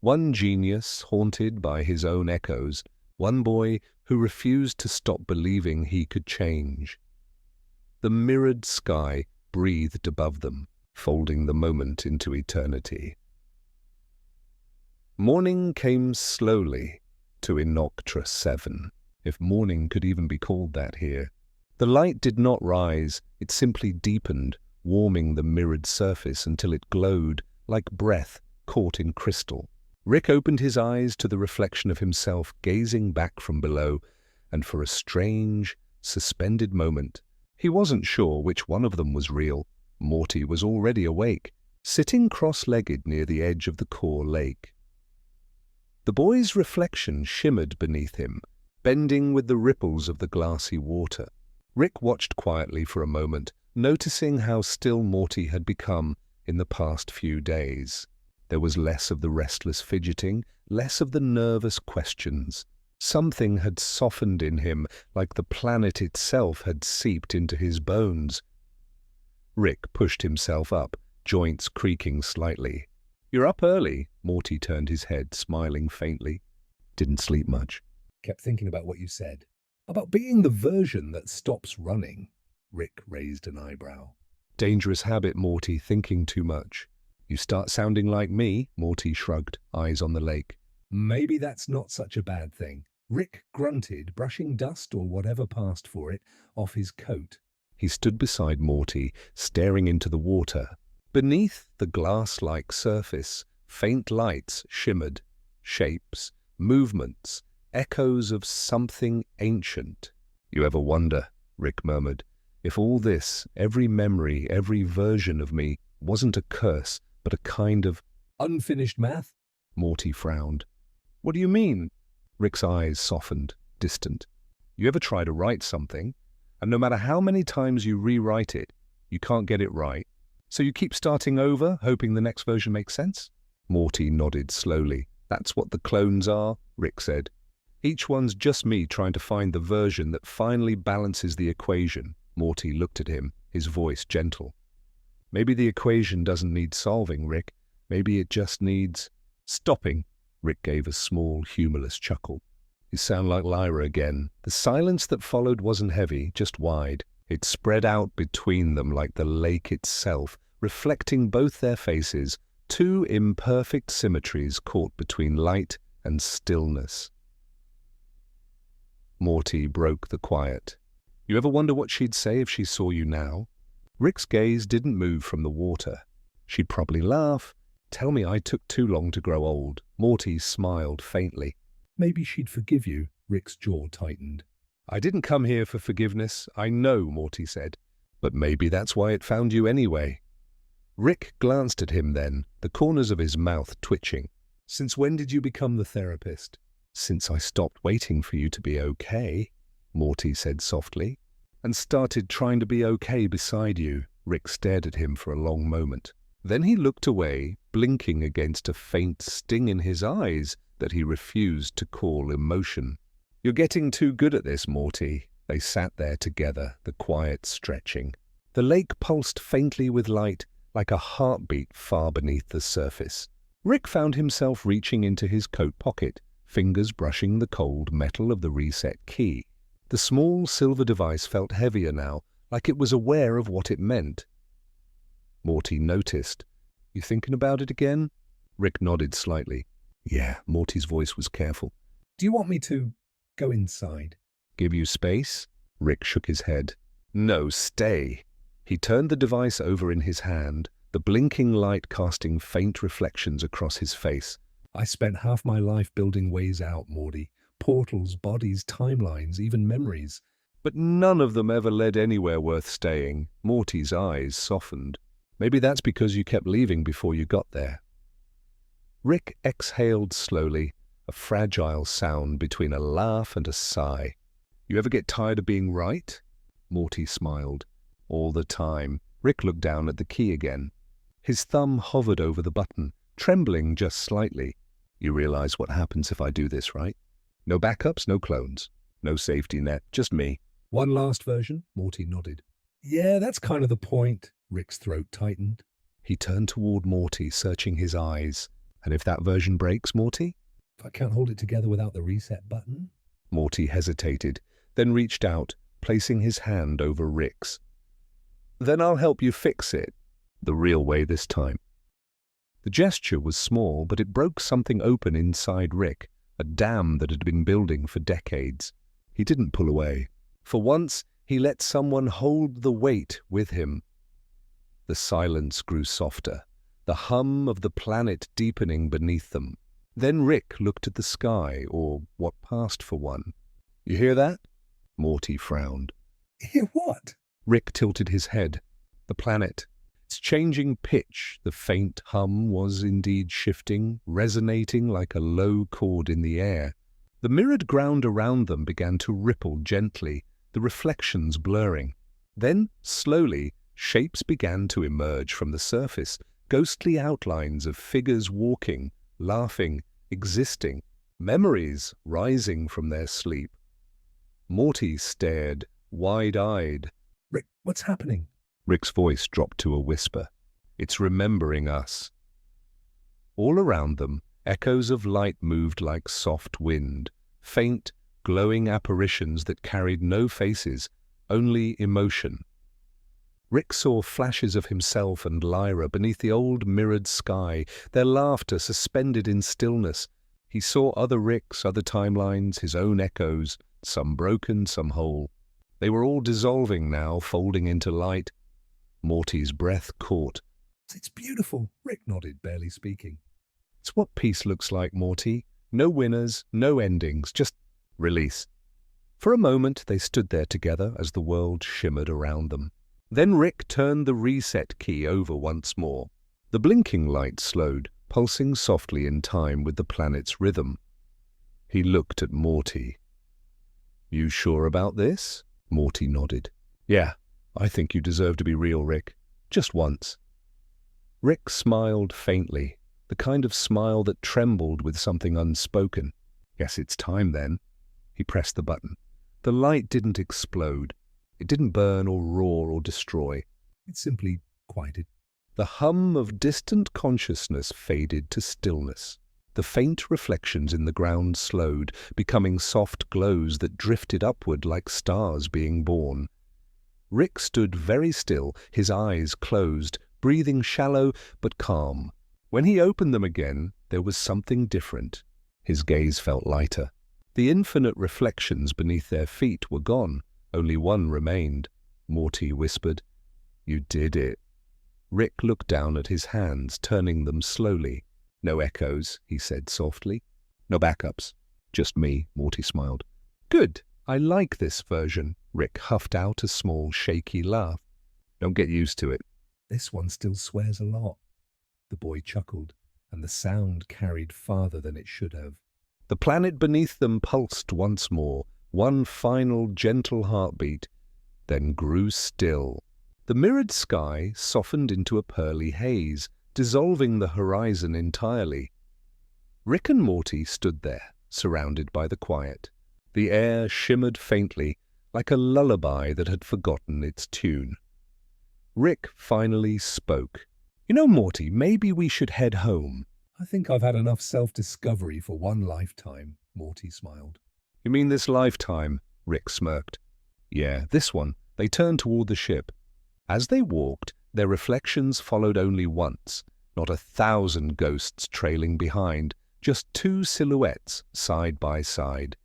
One genius haunted by his own echoes, one boy who refused to stop believing he could change. The mirrored sky breathed above them, folding the moment into eternity. Morning came slowly to Inoctra 7, if morning could even be called that here. The light did not rise, it simply deepened, warming the mirrored surface until it glowed like breath caught in crystal. Rick opened his eyes to the reflection of himself gazing back from below, and for a strange, suspended moment, he wasn't sure which one of them was real. Morty was already awake, sitting cross-legged near the edge of the core lake. The boy's reflection shimmered beneath him, bending with the ripples of the glassy water. Rick watched quietly for a moment, noticing how still Morty had become in the past few days. There was less of the restless fidgeting, less of the nervous questions. Something had softened in him, like the planet itself had seeped into his bones. Rick pushed himself up, joints creaking slightly. "You're up early." Morty turned his head, smiling faintly. "Didn't sleep much." Kept thinking about what you said. About being the version that stops running. Rick raised an eyebrow. "Dangerous habit, Morty, thinking too much." "You start sounding like me," Morty shrugged, eyes on the lake. Maybe that's not such a bad thing. Rick grunted, brushing dust or whatever passed for it off his coat. He stood beside Morty, staring into the water. Beneath the glass-like surface, faint lights shimmered, shapes, movements, echoes of something ancient. "You ever wonder," Rick murmured, "if all this, every memory, every version of me, wasn't a curse, but a kind of—" Unfinished math? Morty frowned. "What do you mean?" Rick's eyes softened, distant. "You ever try to write something, and no matter how many times you rewrite it, you can't get it right? So you keep starting over, hoping the next version makes sense?" Morty nodded slowly. "That's what the clones are," Rick said. "Each one's just me trying to find the version that finally balances the equation." Morty looked at him, his voice gentle. "Maybe the equation doesn't need solving, Rick. Maybe it just needs—" "Stopping." Rick gave a small, humorless chuckle. "You sound like Lyra again." The silence that followed wasn't heavy, just wide. It spread out between them like the lake itself, reflecting both their faces, two imperfect symmetries caught between light and stillness. Morty broke the quiet. "You ever wonder what she'd say if she saw you now?" Rick's gaze didn't move from the water. "She'd probably laugh. Tell me I took too long to grow old." Morty smiled faintly. Maybe she'd forgive you. Rick's jaw tightened. "I didn't come here for forgiveness, I know," Morty said. "But maybe that's why it found you anyway." Rick glanced at him then, the corners of his mouth twitching. "Since when did you become the therapist?" Since I stopped waiting for you to be okay, Morty said softly, and started trying to be okay beside you. Rick stared at him for a long moment. Then he looked away, blinking against a faint sting in his eyes that he refused to call emotion. You're getting too good at this, Morty. They sat there together, the quiet stretching. The lake pulsed faintly with light, like a heartbeat far beneath the surface. Rick found himself reaching into his coat pocket, fingers brushing the cold metal of the reset key. The small silver device felt heavier now, like it was aware of what it meant. Morty noticed. You thinking about it again? Rick nodded slightly. Yeah, Morty's voice was careful. Do you want me to go inside? Give you space? Rick shook his head. No, stay. He turned the device over in his hand, the blinking light casting faint reflections across his face. I spent half my life building ways out, Morty. Portals, bodies, timelines, even memories. But none of them ever led anywhere worth staying. Morty's eyes softened. Maybe that's because you kept leaving before you got there. Rick exhaled slowly, a fragile sound between a laugh and a sigh. You ever get tired of being right? Morty smiled. All the time. Rick looked down at the key again. His thumb hovered over the button, trembling just slightly. You realize what happens if I do this, right? No backups, no clones. No safety net, just me. One last version? Morty nodded. Yeah, that's kind of the point. Rick's throat tightened. He turned toward Morty, searching his eyes. And if that version breaks, Morty? If I can't hold it together without the reset button? Morty hesitated, then reached out, placing his hand over Rick's. Then I'll help you fix it. The real way this time. The gesture was small, but it broke something open inside Rick, a dam that had been building for decades. He didn't pull away. For once, he let someone hold the weight with him. The silence grew softer, the hum of the planet deepening beneath them. Then Rick looked at the sky, or what passed for one. You hear that? Morty frowned. Hear what? Rick tilted his head. The planet. Its changing pitch, the faint hum was indeed shifting, resonating like a low chord in the air. The mirrored ground around them began to ripple gently, the reflections blurring. Then, slowly, shapes began to emerge from the surface, ghostly outlines of figures walking, laughing, existing, memories rising from their sleep. Morty stared, wide-eyed. Rick, what's happening? Rick's voice dropped to a whisper. It's remembering us. All around them, echoes of light moved like soft wind, faint, glowing apparitions that carried no faces, only emotion. Rick saw flashes of himself and Lyra beneath the old mirrored sky, their laughter suspended in stillness. He saw other Ricks, other timelines, his own echoes, some broken, some whole. They were all dissolving now, folding into light. Morty's breath caught. It's beautiful, Rick nodded, barely speaking. It's what peace looks like, Morty. No winners, no endings, just release. For a moment they stood there together as the world shimmered around them. Then Rick turned the reset key over once more. The blinking light slowed, pulsing softly in time with the planet's rhythm. He looked at Morty. You sure about this? Morty nodded. Yeah, I think you deserve to be real, Rick. Just once. Rick smiled faintly, the kind of smile that trembled with something unspoken. Guess it's time then. He pressed the button. The light didn't explode. It didn't burn or roar or destroy. It simply quieted. The hum of distant consciousness faded to stillness. The faint reflections in the ground slowed, becoming soft glows that drifted upward like stars being born. Rick stood very still, his eyes closed, breathing shallow but calm. When he opened them again, there was something different. His gaze felt lighter. The infinite reflections beneath their feet were gone. Only one remained. Morty whispered, You did it. Rick looked down at his hands, turning them slowly. No echoes, he said softly. No backups. Just me, Morty smiled. Good. I like this version. Rick huffed out a small, shaky laugh. Don't get used to it. This one still swears a lot. The boy chuckled, and the sound carried farther than it should have. The planet beneath them pulsed once more, one final gentle heartbeat, then grew still. The mirrored sky softened into a pearly haze, dissolving the horizon entirely. Rick and Morty stood there, surrounded by the quiet. The air shimmered faintly, like a lullaby that had forgotten its tune. Rick finally spoke. "You know, Morty, maybe we should head home." I think I've had enough self-discovery for one lifetime, Morty smiled. "You mean this lifetime?" Rick smirked. "Yeah, this one." They turned toward the ship. As they walked, their reflections followed only once, not 1,000 ghosts trailing behind, just two silhouettes side by side.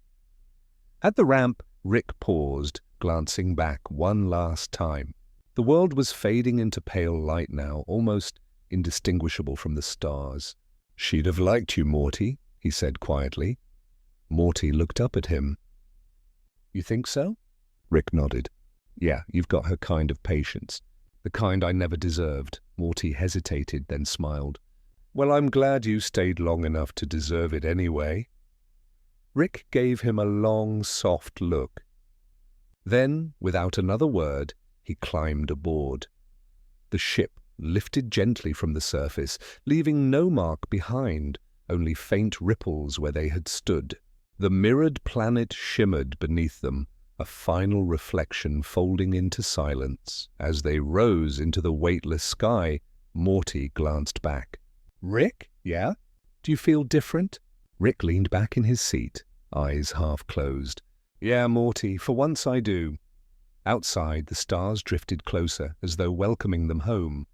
At the ramp, Rick paused, glancing back one last time. The world was fading into pale light now, almost indistinguishable from the stars. "She'd have liked you, Morty," he said quietly. Morty looked up at him. "You think so?" Rick nodded. "Yeah, you've got her kind of patience. The kind I never deserved." Morty hesitated, then smiled. "Well, I'm glad you stayed long enough to deserve it anyway." Rick gave him a long, soft look. Then, without another word, he climbed aboard. The ship lifted gently from the surface, leaving no mark behind, only faint ripples where they had stood. The mirrored planet shimmered beneath them, a final reflection folding into silence. As they rose into the weightless sky, Morty glanced back. "Rick? Yeah? Do you feel different?" Rick leaned back in his seat, eyes half closed. "Yeah, Morty, for once I do." Outside, the stars drifted closer, as though welcoming them home.